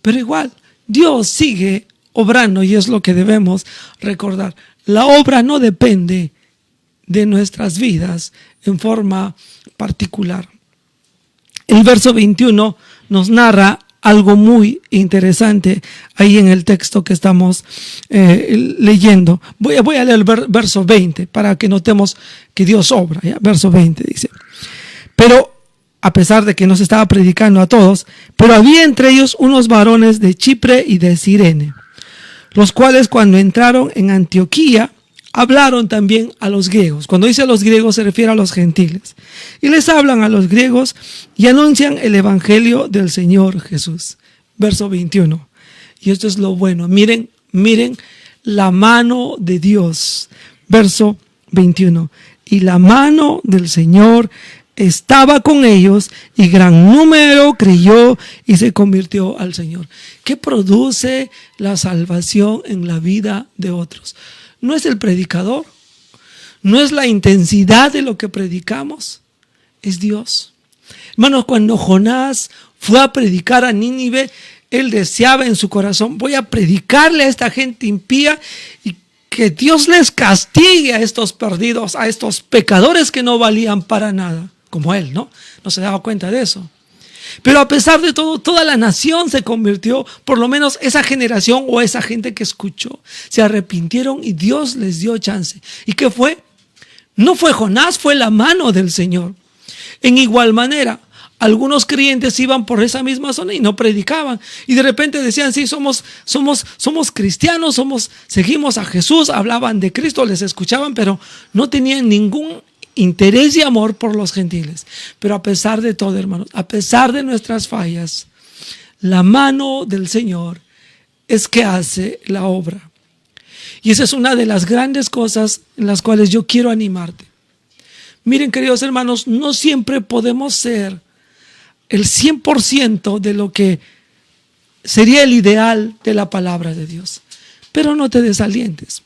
pero igual Dios sigue obrando y es lo que debemos recordar. La obra no depende de nuestras vidas en forma particular. El verso 21 nos narra algo muy interesante ahí en el texto que estamos leyendo. Voy a leer el verso 20 para que notemos que Dios obra. ¿Ya? Verso 20 dice: pero a pesar de que no se estaba predicando a todos, pero había entre ellos unos varones de Chipre y de Cirene, los cuales cuando entraron en Antioquía hablaron también a los griegos. Cuando dice a los griegos se refiere a los gentiles. Y les hablan a los griegos y anuncian el evangelio del Señor Jesús. Verso 21. Y esto es lo bueno. Miren la mano de Dios. Verso 21. Y la mano del Señor estaba con ellos y gran número creyó y se convirtió al Señor. ¿Qué produce la salvación en la vida de otros? No es el predicador, no es la intensidad de lo que predicamos, es Dios. Hermanos, cuando Jonás fue a predicar a Nínive, él deseaba en su corazón: voy a predicarle a esta gente impía y que Dios les castigue a estos perdidos, a estos pecadores que no valían para nada, como él, ¿no? No se daba cuenta de eso. Pero a pesar de todo, toda la nación se convirtió, por lo menos esa generación o esa gente que escuchó, se arrepintieron y Dios les dio chance. ¿Y qué fue? No fue Jonás, fue la mano del Señor. En igual manera, algunos creyentes iban por esa misma zona y no predicaban. Y de repente decían: sí, somos cristianos, seguimos a Jesús, hablaban de Cristo, les escuchaban, pero no tenían ningún interés y amor por los gentiles. Pero a pesar de todo, hermanos, a pesar de nuestras fallas, la mano del Señor es que hace la obra. Y esa es una de las grandes cosas en las cuales yo quiero animarte. Miren, queridos hermanos, no siempre podemos ser el 100% de lo que sería el ideal de la palabra de Dios. Pero no te desalientes,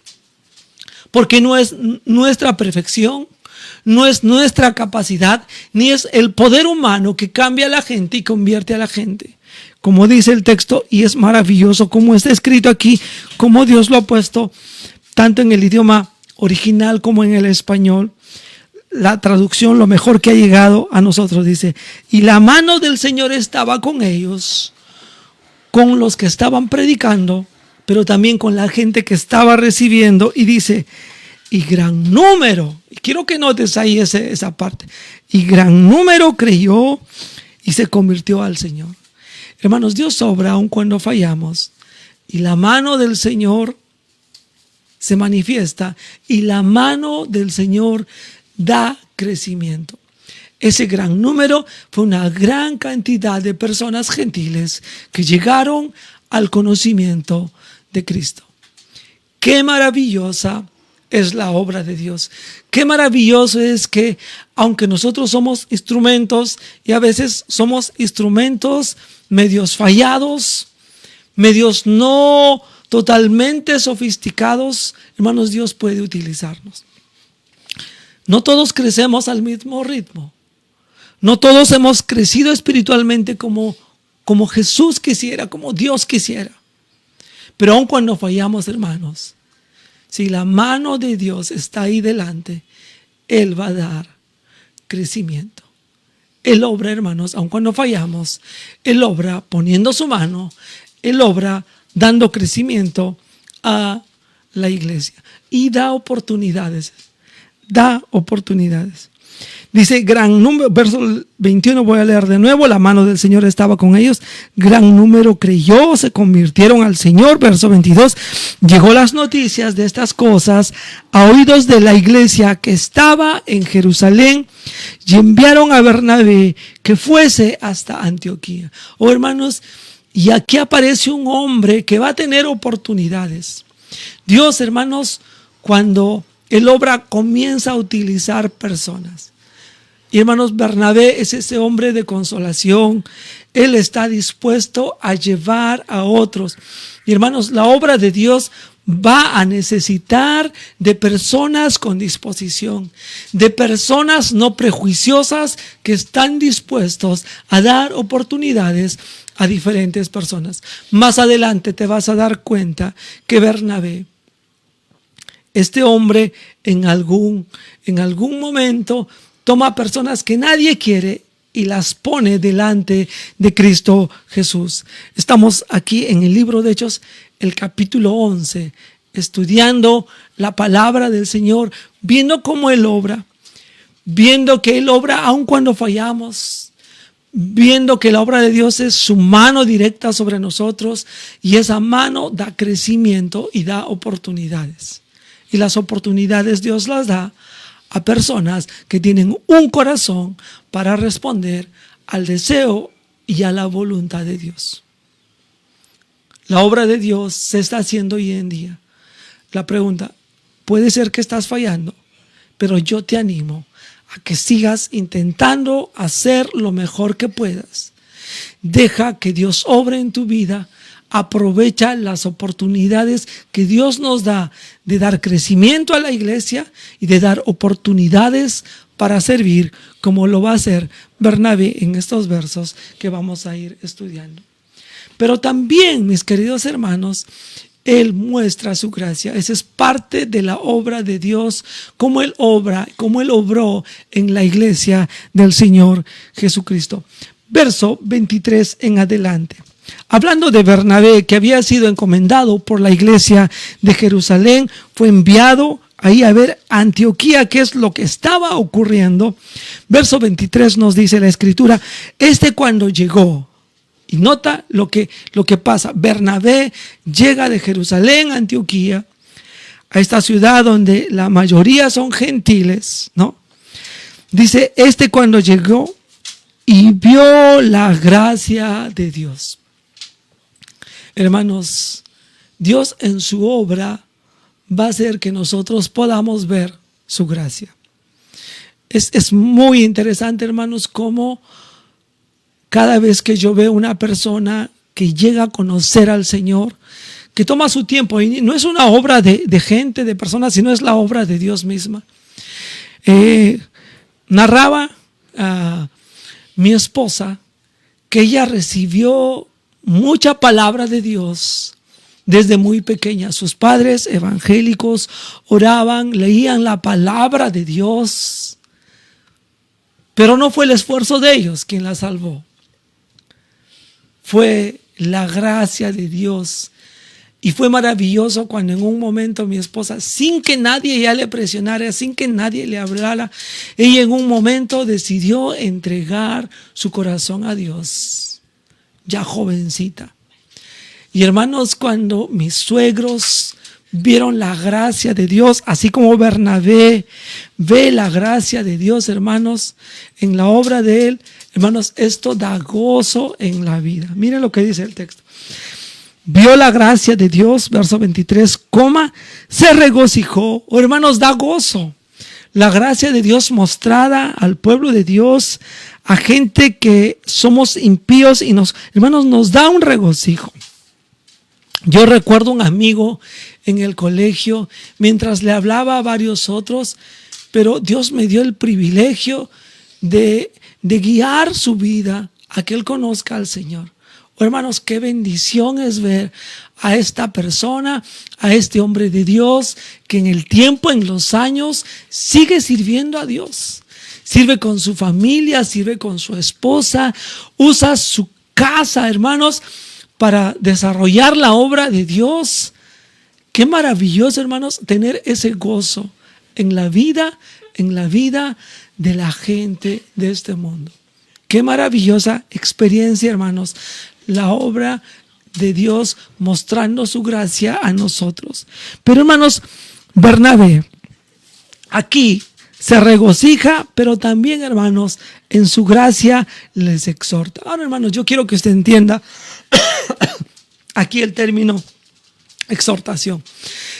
porque no es nuestra perfección, no es nuestra capacidad, ni es el poder humano que cambia a la gente y convierte a la gente. Como dice el texto, y es maravilloso como está escrito aquí, como Dios lo ha puesto tanto en el idioma original como en el español. La traducción, lo mejor que ha llegado a nosotros, dice: y la mano del Señor estaba con ellos, con los que estaban predicando, pero también con la gente que estaba recibiendo. Y dice, y gran número, y quiero que notes ahí esa parte, y gran número creyó y se convirtió al Señor. Hermanos, Dios obra aun cuando fallamos, y la mano del Señor se manifiesta, y la mano del Señor da crecimiento. Ese gran número fue una gran cantidad de personas gentiles que llegaron al conocimiento de Cristo. Qué maravillosa es la obra de Dios. Qué maravilloso es que, aunque nosotros somos instrumentos, y a veces somos instrumentos medios fallados, medios no totalmente sofisticados, hermanos, Dios puede utilizarnos. No todos crecemos al mismo ritmo. No todos hemos crecido espiritualmente como Jesús quisiera, como Dios quisiera. Pero aun cuando fallamos, hermanos, si la mano de Dios está ahí delante, Él va a dar crecimiento. Él obra, hermanos, aun cuando fallamos, Él obra poniendo su mano, Él obra dando crecimiento a la iglesia y da oportunidades. Dice gran número, verso 21 voy a leer de nuevo: la mano del Señor estaba con ellos, gran número creyó, se convirtieron al Señor. Verso 22, llegó las noticias de estas cosas a oídos de la iglesia que estaba en Jerusalén, y enviaron a Bernabé que fuese hasta Antioquía. Oh, hermanos, y aquí aparece un hombre que va a tener oportunidades. Dios, hermanos, cuando Él obra, comienza a utilizar personas. Y hermanos, Bernabé es ese hombre de consolación. Él está dispuesto a llevar a otros. Y hermanos, la obra de Dios va a necesitar de personas con disposición, de personas no prejuiciosas que están dispuestos a dar oportunidades a diferentes personas. Más adelante te vas a dar cuenta que Bernabé, este hombre, en algún momento toma personas que nadie quiere y las pone delante de Cristo Jesús. Estamos aquí en el libro de Hechos, el capítulo 11, estudiando la palabra del Señor, viendo cómo Él obra, viendo que Él obra aun cuando fallamos, viendo que la obra de Dios es su mano directa sobre nosotros, y esa mano da crecimiento y da oportunidades. Y las oportunidades Dios las da a personas que tienen un corazón para responder al deseo y a la voluntad de Dios. La obra de Dios se está haciendo hoy en día. La pregunta, puede ser que estás fallando, pero yo te animo a que sigas intentando hacer lo mejor que puedas. Deja que Dios obre en tu vida. Aprovecha las oportunidades que Dios nos da de dar crecimiento a la iglesia y de dar oportunidades para servir, como lo va a hacer Bernabé en estos versos que vamos a ir estudiando. Pero también, mis queridos hermanos, Él muestra su gracia. Esa es parte de la obra de Dios, como Él obra, como Él obró en la iglesia del Señor Jesucristo. Verso 23 en adelante. Hablando de Bernabé, que había sido encomendado por la iglesia de Jerusalén, fue enviado ahí a ver Antioquía, qué es lo que estaba ocurriendo. Verso 23 nos dice la escritura: cuando llegó, y nota lo que pasa, Bernabé llega de Jerusalén a Antioquía, a esta ciudad donde la mayoría son gentiles, ¿no? Dice, cuando llegó y vio la gracia de Dios. Hermanos, Dios en su obra va a hacer que nosotros podamos ver su gracia. Es muy interesante, hermanos, cómo cada vez que yo veo una persona que llega a conocer al Señor, que toma su tiempo y no es una obra de gente, de personas, sino es la obra de Dios misma. Narraba a mi esposa que ella recibió mucha palabra de Dios desde muy pequeña. Sus padres evangélicos oraban, leían la palabra de Dios, pero no fue el esfuerzo de ellos quien la salvó. Fue la gracia de Dios. Y fue maravilloso cuando en un momento mi esposa, sin que nadie ya le presionara, sin que nadie le hablara, ella en un momento decidió entregar su corazón a Dios, ya jovencita. Y hermanos, cuando mis suegros vieron la gracia de Dios, así como Bernabé ve la gracia de Dios, hermanos, en la obra de él, hermanos, esto da gozo en la vida. Miren lo que dice el texto. Vio la gracia de Dios, verso 23, se regocijó. Oh, hermanos, da gozo. La gracia de Dios mostrada al pueblo de Dios, a gente que somos impíos y hermanos, nos da un regocijo. Yo recuerdo un amigo en el colegio, mientras le hablaba a varios otros, pero Dios me dio el privilegio de guiar su vida a que él conozca al Señor. Oh, hermanos, qué bendición es ver a esta persona, a este hombre de Dios, que en el tiempo, en los años, sigue sirviendo a Dios. Sirve con su familia, sirve con su esposa, usa su casa, hermanos, para desarrollar la obra de Dios. Qué maravilloso, hermanos, tener ese gozo en la vida de la gente de este mundo. Qué maravillosa experiencia, hermanos, la obra de Dios mostrando su gracia a nosotros. Pero, hermanos, Bernabé aquí se regocija, pero también, hermanos, en su gracia les exhorta. Ahora, hermanos, yo quiero que usted entienda aquí el término exhortación.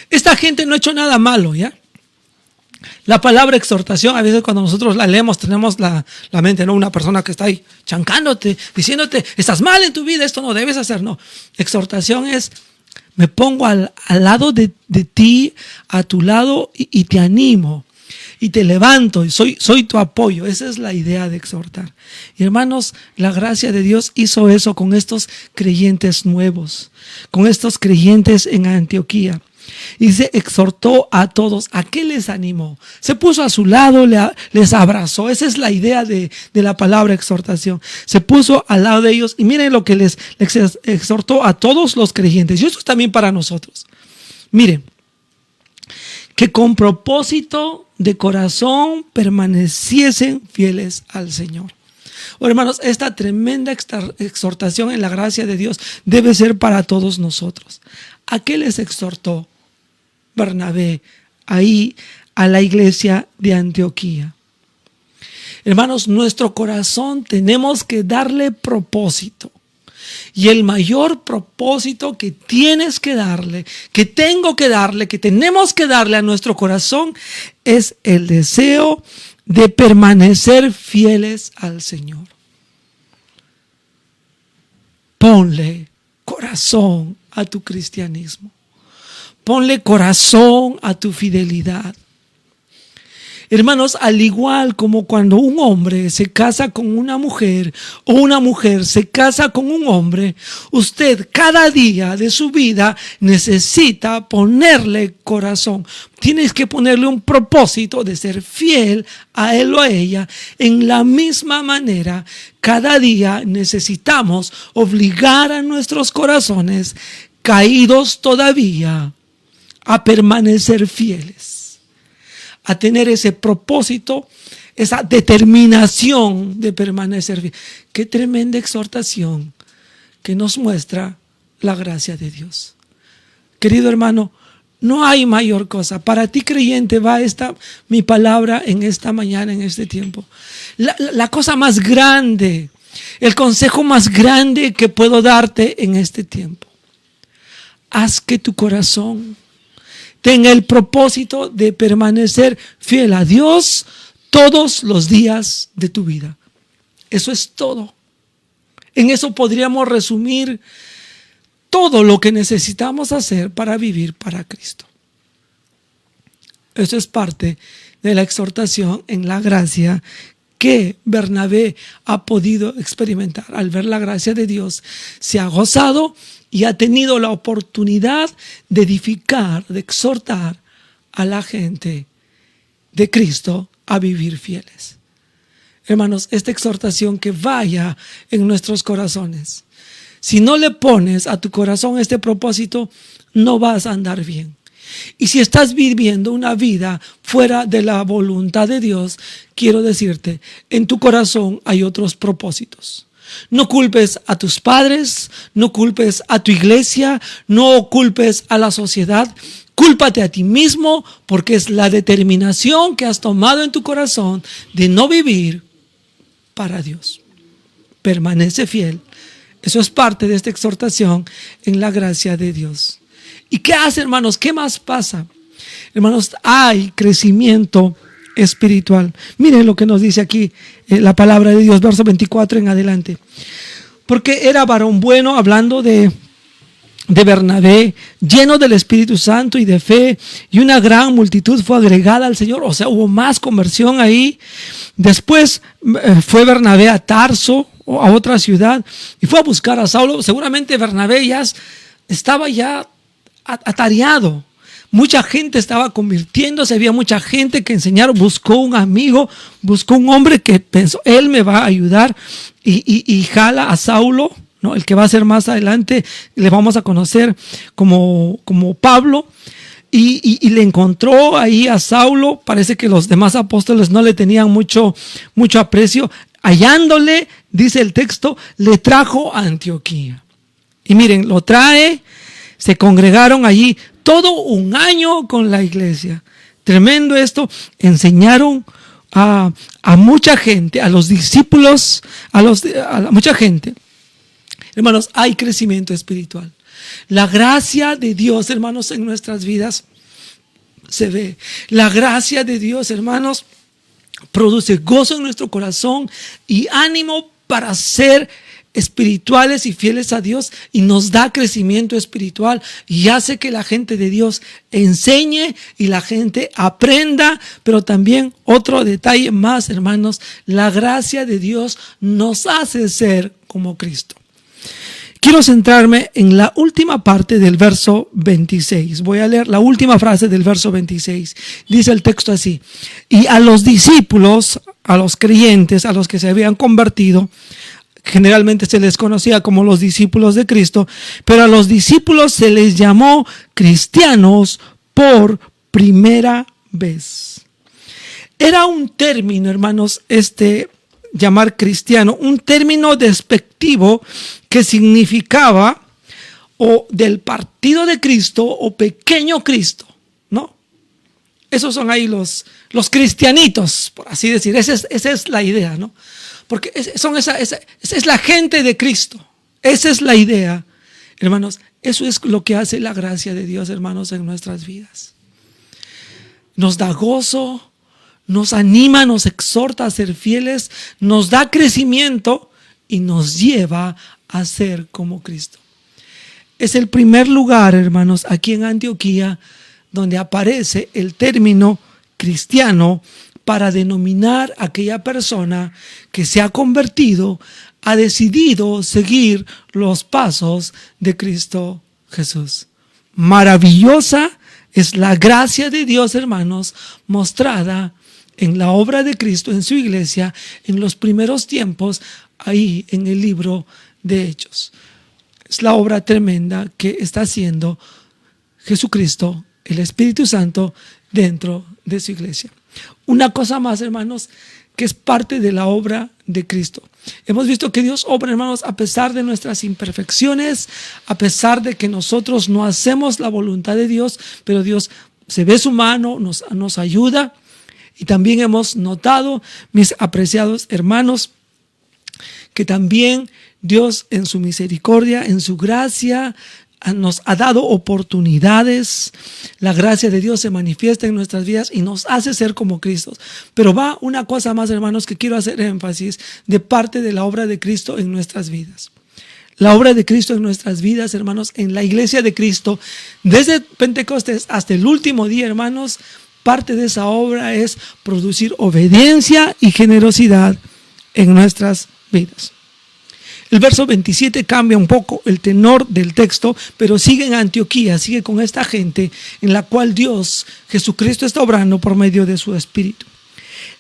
Esta gente no ha hecho nada malo, ¿ya? La palabra exhortación, a veces cuando nosotros la leemos tenemos la mente, ¿no? Una persona que está ahí chancándote, diciéndote, estás mal en tu vida, esto no debes hacer. No, exhortación es, me pongo al lado de ti, a tu lado y te animo y te levanto y soy tu apoyo. Esa es la idea de exhortar. Y hermanos, la gracia de Dios hizo eso con estos creyentes nuevos, con estos creyentes en Antioquía. Y se exhortó a todos. ¿A qué les animó? Se puso a su lado, les abrazó. Esa es la idea de la palabra exhortación. Se puso al lado de ellos y miren lo que les exhortó a todos los creyentes. Y esto es también para nosotros. Miren, que con propósito de corazón permaneciesen fieles al Señor. Oh, hermanos, esta tremenda exhortación en la gracia de Dios debe ser para todos nosotros. ¿A qué les exhortó Bernabé ahí a la iglesia de Antioquía? Hermanos, nuestro corazón tenemos que darle propósito. Y el mayor propósito que tienes que darle, que tengo que darle, que tenemos que darle a nuestro corazón es el deseo de permanecer fieles al Señor. Ponle corazón a tu cristianismo. Ponle corazón a tu fidelidad. Hermanos, al igual como cuando un hombre se casa con una mujer o una mujer se casa con un hombre, usted cada día de su vida necesita ponerle corazón. Tienes que ponerle un propósito de ser fiel a él o a ella. En la misma manera, cada día necesitamos obligar a nuestros corazones caídos todavía a permanecer fieles, a tener ese propósito, esa determinación de permanecer fieles. Qué tremenda exhortación que nos muestra la gracia de Dios. Querido hermano, no hay mayor cosa. Para ti creyente va mi palabra en esta mañana, en este tiempo. La cosa más grande, el consejo más grande que puedo darte en este tiempo. Haz que tu corazón tenga el propósito de permanecer fiel a Dios todos los días de tu vida. Eso es todo. En eso podríamos resumir todo lo que necesitamos hacer para vivir para Cristo. Eso es parte de la exhortación en la gracia que Bernabé ha podido experimentar. Al ver la gracia de Dios, se ha gozado y ha tenido la oportunidad de edificar, de exhortar a la gente de Cristo a vivir fieles. Hermanos, esta exhortación que vaya en nuestros corazones. Si no le pones a tu corazón este propósito, no vas a andar bien. Y si estás viviendo una vida fuera de la voluntad de Dios, quiero decirte, en tu corazón hay otros propósitos. No culpes a tus padres, no culpes a tu iglesia, no culpes a la sociedad. Cúlpate a ti mismo, porque es la determinación que has tomado en tu corazón de no vivir para Dios. Permanece fiel. Eso es parte de esta exhortación en la gracia de Dios. ¿Y qué hace, hermanos? ¿Qué más pasa? Hermanos, hay crecimiento espiritual. Miren lo que nos dice aquí la palabra de Dios, verso 24 en adelante. Porque era varón bueno, hablando de Bernabé, lleno del Espíritu Santo y de fe, y una gran multitud fue agregada al Señor. O sea, hubo más conversión ahí. Después fue Bernabé a Tarso, o a otra ciudad, y fue a buscar a Saulo. Seguramente Bernabé ya estaba atareado. Mucha gente estaba convirtiéndose, había mucha gente que enseñaron, buscó un amigo, buscó un hombre que pensó, él me va a ayudar, y jala a Saulo, ¿no? El que va a ser más adelante, le vamos a conocer como Pablo, y le encontró ahí a Saulo. Parece que los demás apóstoles no le tenían mucho aprecio. Hallándole, dice el texto, le trajo a Antioquía. Y miren, lo trae, se congregaron allí todo un año con la iglesia. Tremendo esto. Enseñaron a mucha gente, a los discípulos, a mucha gente. Hermanos, hay crecimiento espiritual. La gracia de Dios, hermanos, en nuestras vidas se ve. La gracia de Dios, hermanos, produce gozo en nuestro corazón y ánimo para ser espirituales y fieles a Dios, y nos da crecimiento espiritual y hace que la gente de Dios enseñe y la gente aprenda. Pero también otro detalle más, hermanos, la gracia de Dios nos hace ser como Cristo. Quiero centrarme en la última parte del verso 26. Voy a leer la última frase del verso 26. Dice el texto así: y a los discípulos, a los creyentes, a los que se habían convertido, generalmente se les conocía como los discípulos de Cristo, pero a los discípulos se les llamó cristianos por primera vez. Era un término, hermanos, llamar cristiano, un término despectivo que significaba o del partido de Cristo o pequeño Cristo, ¿no? Esos son ahí los cristianitos, por así decir. Esa es la idea, ¿no? Porque esa es la gente de Cristo. Esa es la idea. Hermanos, eso es lo que hace la gracia de Dios, hermanos, en nuestras vidas. Nos da gozo, nos anima, nos exhorta a ser fieles, nos da crecimiento y nos lleva a ser como Cristo. Es el primer lugar, hermanos, aquí en Antioquía, donde aparece el término cristiano para denominar a aquella persona que se ha convertido, ha decidido seguir los pasos de Cristo Jesús. Maravillosa es la gracia de Dios, hermanos, mostrada en la obra de Cristo, en su iglesia, en los primeros tiempos, ahí en el libro de Hechos. Es la obra tremenda que está haciendo Jesucristo, el Espíritu Santo, dentro de su iglesia. Una cosa más, hermanos, que es parte de la obra de Cristo. Hemos visto que Dios obra, hermanos, a pesar de nuestras imperfecciones, a pesar de que nosotros no hacemos la voluntad de Dios, pero Dios se ve su mano, nos ayuda. Y también hemos notado, mis apreciados hermanos, que también Dios en su misericordia, en su gracia, nos ha dado oportunidades. La gracia de Dios se manifiesta en nuestras vidas y nos hace ser como Cristo. Pero va una cosa más, hermanos, que quiero hacer énfasis de parte de la obra de Cristo en nuestras vidas. la obra de Cristo en nuestras vidas, hermanos, en la iglesia de Cristo, desde Pentecostés hasta el último día, hermanos, parte de esa obra es producir obediencia y generosidad en nuestras vidas. El verso 27 cambia un poco el tenor del texto, pero sigue en Antioquía, sigue con esta gente en la cual Dios, Jesucristo, está obrando por medio de su Espíritu.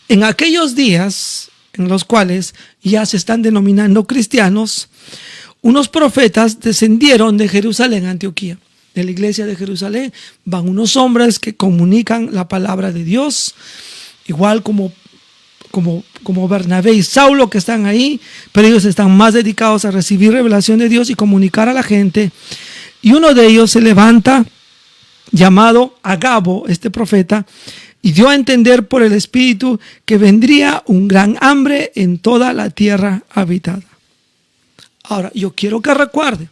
En aquellos días en los cuales ya se están denominando cristianos, unos profetas descendieron de Jerusalén a Antioquía. De la iglesia de Jerusalén van unos hombres que comunican la palabra de Dios, igual como Bernabé y Saulo, que están ahí, pero ellos están más dedicados a recibir revelación de Dios y comunicar a la gente. Y uno de ellos se levanta, llamado Agabo, este profeta, y dio a entender por el Espíritu que vendría un gran hambre en toda la tierra habitada. Ahora, yo quiero que recuerde,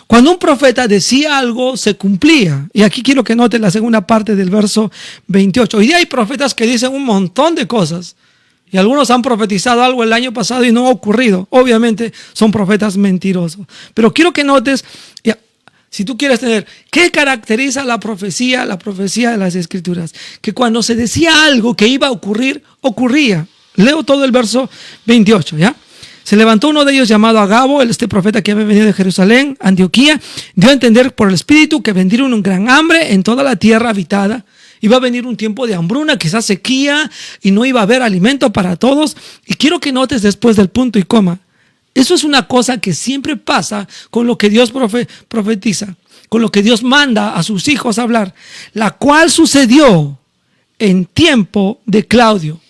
cuando un profeta decía algo, se cumplía. Y aquí quiero que noten la segunda parte del verso 28. Hoy día hay profetas que dicen un montón de cosas. Y algunos han profetizado algo el año pasado y no ha ocurrido. Obviamente son profetas mentirosos. Pero quiero que notes, si tú quieres tener, ¿qué caracteriza la profecía de las Escrituras? Que cuando se decía algo que iba a ocurrir, ocurría. Leo todo el verso 28, ¿ya? Se levantó uno de ellos llamado Agabo, este profeta que había venido de Jerusalén, Antioquía, dio a entender por el Espíritu que vendría un gran hambre en toda la tierra habitada. Iba a venir un tiempo de hambruna, quizás sequía, y no iba a haber alimento para todos. Y quiero que notes después del punto y coma. Eso es una cosa que siempre pasa con lo que Dios profetiza, con lo que Dios manda a sus hijos a hablar, la cual sucedió en tiempo de Claudio.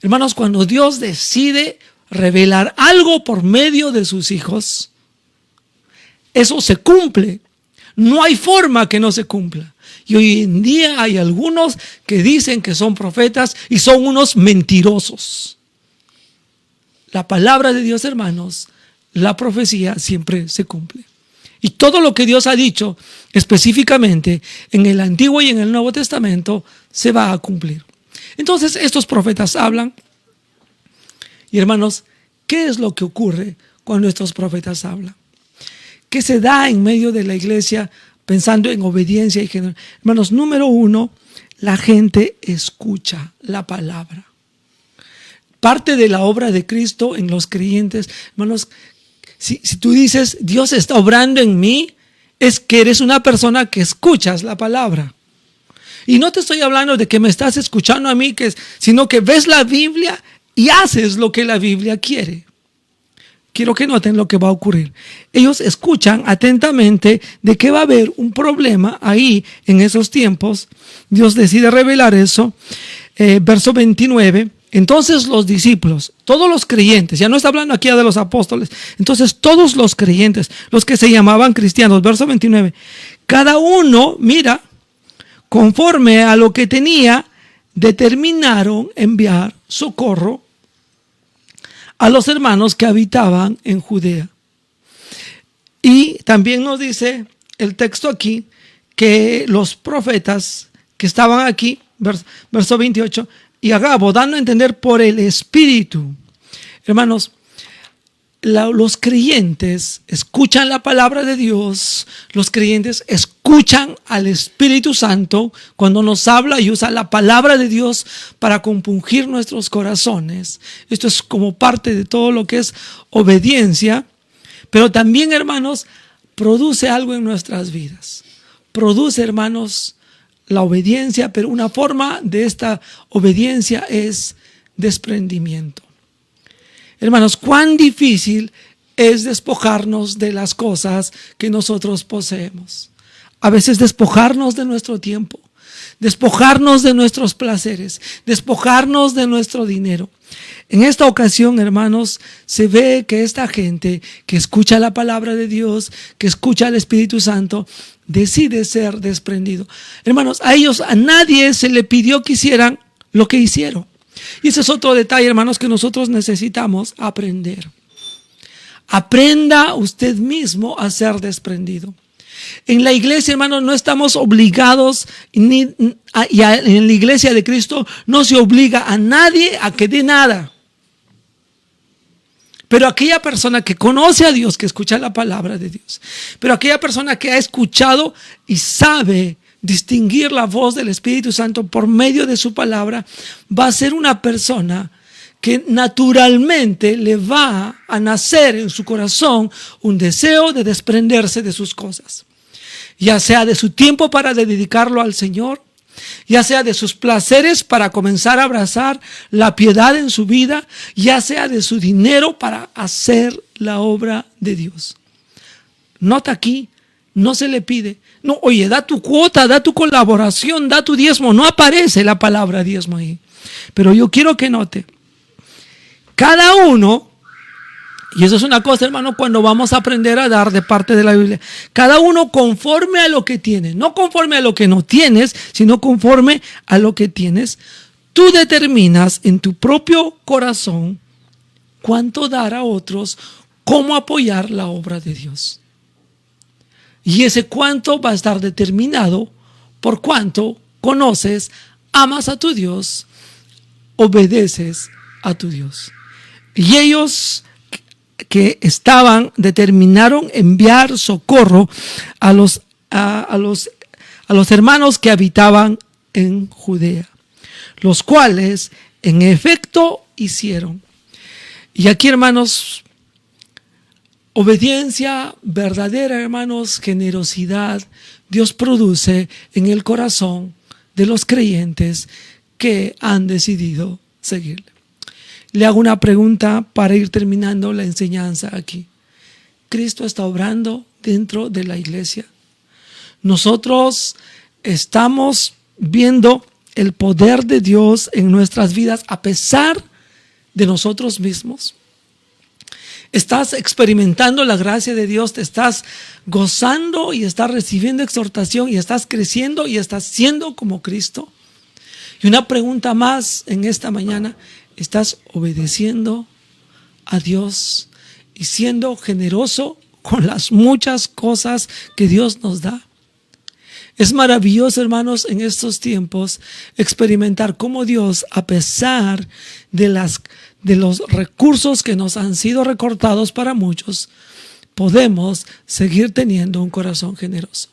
Hermanos, cuando Dios decide revelar algo por medio de sus hijos, eso se cumple. No hay forma que no se cumpla. Y hoy en día hay algunos que dicen que son profetas y son unos mentirosos. La palabra de Dios, hermanos, la profecía siempre se cumple. Y todo lo que Dios ha dicho específicamente en el Antiguo y en el Nuevo Testamento se va a cumplir. Entonces estos profetas hablan. Y hermanos, ¿qué es lo que ocurre cuando estos profetas hablan? ¿Qué se da en medio de la iglesia pensando en obediencia y generosidad? Hermanos, número uno, la gente escucha la palabra. Parte de la obra de Cristo en los creyentes, hermanos, si tú dices, Dios está obrando en mí, es que eres una persona que escuchas la palabra. Y no te estoy hablando de que me estás escuchando a mí, sino que ves la Biblia y haces lo que la Biblia quiere. Quiero que noten lo que va a ocurrir. Ellos escuchan atentamente de que va a haber un problema ahí en esos tiempos. Dios decide revelar eso. Verso 29. Entonces los discípulos, todos los creyentes, ya no está hablando aquí de los apóstoles, entonces todos los creyentes, los que se llamaban cristianos, verso 29, cada uno, mira, conforme a lo que tenía, determinaron enviar socorro a los hermanos que habitaban en Judea. Y también nos dice el texto aquí que los profetas que estaban aquí, verso 28, y Agabo, dando a entender por el Espíritu. Hermanos, los creyentes escuchan la palabra de Dios, los creyentes escuchan al Espíritu Santo cuando nos habla y usa la palabra de Dios para compungir nuestros corazones. Esto es como parte de todo lo que es obediencia, pero también, hermanos, produce algo en nuestras vidas. Produce, hermanos, la obediencia, pero una forma de esta obediencia es desprendimiento. Hermanos, cuán difícil es despojarnos de las cosas que nosotros poseemos. A veces despojarnos de nuestro tiempo, despojarnos de nuestros placeres, despojarnos de nuestro dinero. En esta ocasión, hermanos, se ve que esta gente que escucha la palabra de Dios, que escucha al Espíritu Santo, decide ser desprendido. Hermanos, a nadie se le pidió que hicieran lo que hicieron. Y ese es otro detalle, hermanos, que nosotros necesitamos aprender. Aprenda usted mismo a ser desprendido. En la iglesia, hermanos, no estamos obligados, y en la iglesia de Cristo no se obliga a nadie a que dé nada. Pero aquella persona que conoce a Dios, que escucha la palabra de Dios, pero aquella persona que ha escuchado y sabe distinguir la voz del Espíritu Santo por medio de su palabra, va a ser una persona que naturalmente le va a nacer en su corazón un deseo de desprenderse de sus cosas, ya sea de su tiempo para dedicarlo al Señor, ya sea de sus placeres para comenzar a abrazar la piedad en su vida, ya sea de su dinero para hacer la obra de Dios. Nota aquí, no se le pide, no, oye, da tu cuota, da tu colaboración, da tu diezmo. No aparece la palabra diezmo ahí. Pero yo quiero que note, cada uno, y eso es una cosa, hermano, cuando vamos a aprender a dar de parte de la Biblia, cada uno conforme a lo que tiene, no conforme a lo que no tienes, sino conforme a lo que tienes, tú determinas en tu propio corazón cuánto dar a otros, cómo apoyar la obra de Dios. Y ese cuánto va a estar determinado por cuánto conoces, amas a tu Dios, obedeces a tu Dios. Y ellos que determinaron enviar socorro a los hermanos que habitaban en Judea, los cuales en efecto hicieron. Y aquí, hermanos, obediencia verdadera, hermanos, generosidad, Dios produce en el corazón de los creyentes que han decidido seguirle. Le hago una pregunta para ir terminando la enseñanza aquí. ¿Cristo está obrando dentro de la iglesia? Nosotros estamos viendo el poder de Dios en nuestras vidas a pesar de nosotros mismos. Estás experimentando la gracia de Dios, te estás gozando y estás recibiendo exhortación y estás creciendo y estás siendo como Cristo. Y una pregunta más en esta mañana, ¿estás obedeciendo a Dios y siendo generoso con las muchas cosas que Dios nos da? Es maravilloso, hermanos, en estos tiempos experimentar cómo Dios, a pesar de los recursos que nos han sido recortados para muchos, podemos seguir teniendo un corazón generoso.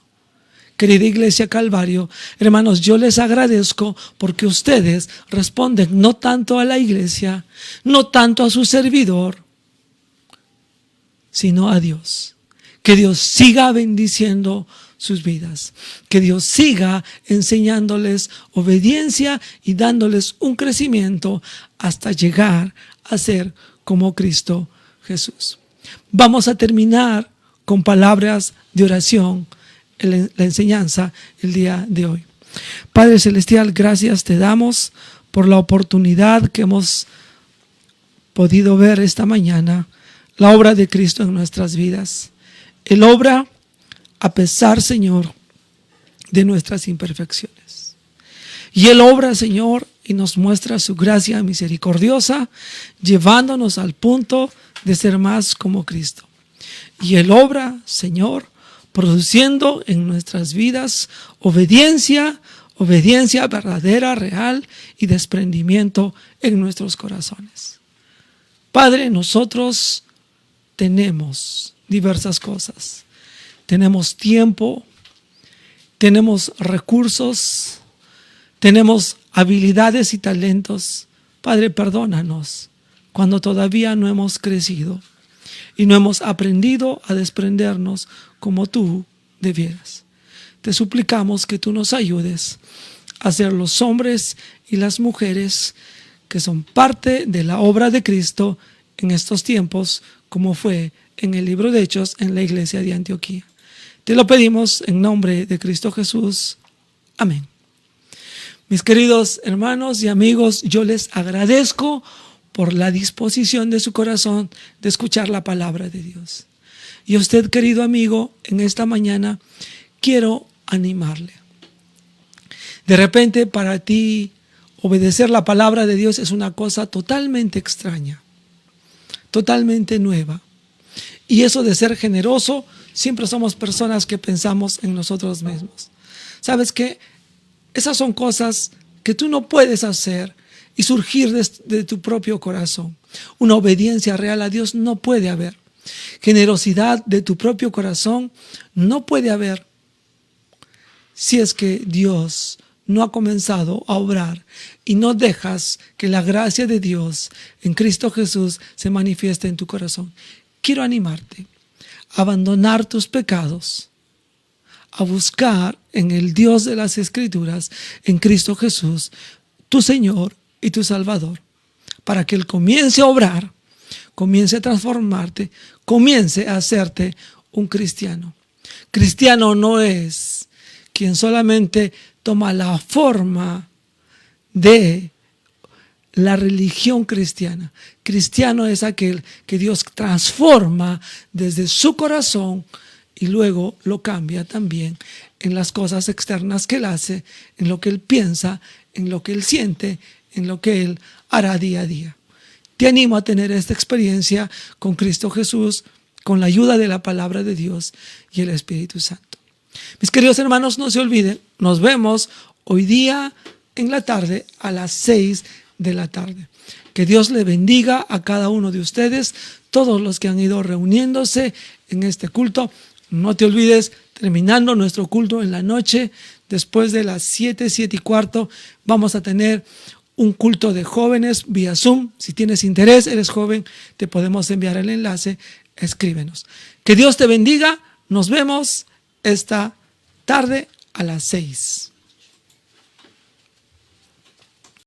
Querida Iglesia Calvario, hermanos, yo les agradezco porque ustedes responden no tanto a la iglesia, no tanto a su servidor, sino a Dios. Que Dios siga bendiciendo sus vidas. Que Dios siga enseñándoles obediencia y dándoles un crecimiento hasta llegar a ser como Cristo Jesús. Vamos a terminar con palabras de oración en la enseñanza el día de hoy. Padre Celestial, gracias te damos por la oportunidad que hemos podido ver esta mañana, la obra de Cristo en nuestras vidas. Él obra a pesar, Señor, de nuestras imperfecciones. Y Él obra, Señor, y nos muestra su gracia misericordiosa, llevándonos al punto de ser más como Cristo. Y Él obra, Señor, produciendo en nuestras vidas obediencia verdadera, real y desprendimiento en nuestros corazones. Padre, nosotros tenemos diversas cosas. Tenemos tiempo, tenemos recursos, tenemos habilidades y talentos. Padre, perdónanos cuando todavía no hemos crecido y no hemos aprendido a desprendernos como tú debieras. Te suplicamos que tú nos ayudes a ser los hombres y las mujeres que son parte de la obra de Cristo en estos tiempos, como fue en el libro de Hechos en la iglesia de Antioquía. Te lo pedimos en nombre de Cristo Jesús. Amén. Mis queridos hermanos y amigos, yo les agradezco por la disposición de su corazón de escuchar la palabra de Dios. Y a usted, querido amigo, en esta mañana quiero animarle. De repente para ti obedecer la palabra de Dios es una cosa totalmente extraña, totalmente nueva. Y eso de ser generoso, siempre somos personas que pensamos en nosotros mismos. ¿Sabes qué? Esas son cosas que tú no puedes hacer y surgir de tu propio corazón. Una obediencia real a Dios no puede haber. Generosidad de tu propio corazón no puede haber si es que Dios no ha comenzado a obrar y no dejas que la gracia de Dios en Cristo Jesús se manifieste en tu corazón. Quiero animarte a abandonar tus pecados, a buscar en el Dios de las Escrituras, en Cristo Jesús, tu Señor y tu Salvador, para que Él comience a obrar, comience a transformarte, comience a hacerte un cristiano. Cristiano no es quien solamente toma la forma de la religión cristiana. Cristiano es aquel que Dios transforma desde su corazón y luego lo cambia también en las cosas externas que Él hace, en lo que Él piensa, en lo que Él siente, en lo que Él hará día a día. Te animo a tener esta experiencia con Cristo Jesús, con la ayuda de la palabra de Dios y el Espíritu Santo. Mis queridos hermanos, no se olviden, nos vemos hoy día en la tarde a las 6 de la tarde. Que Dios le bendiga a cada uno de ustedes, todos los que han ido reuniéndose en este culto. No te olvides, terminando nuestro culto en la noche, después de las 7:15, vamos a tener un culto de jóvenes vía Zoom. Si tienes interés, eres joven, te podemos enviar el enlace, escríbenos. Que Dios te bendiga, nos vemos esta tarde a las 6.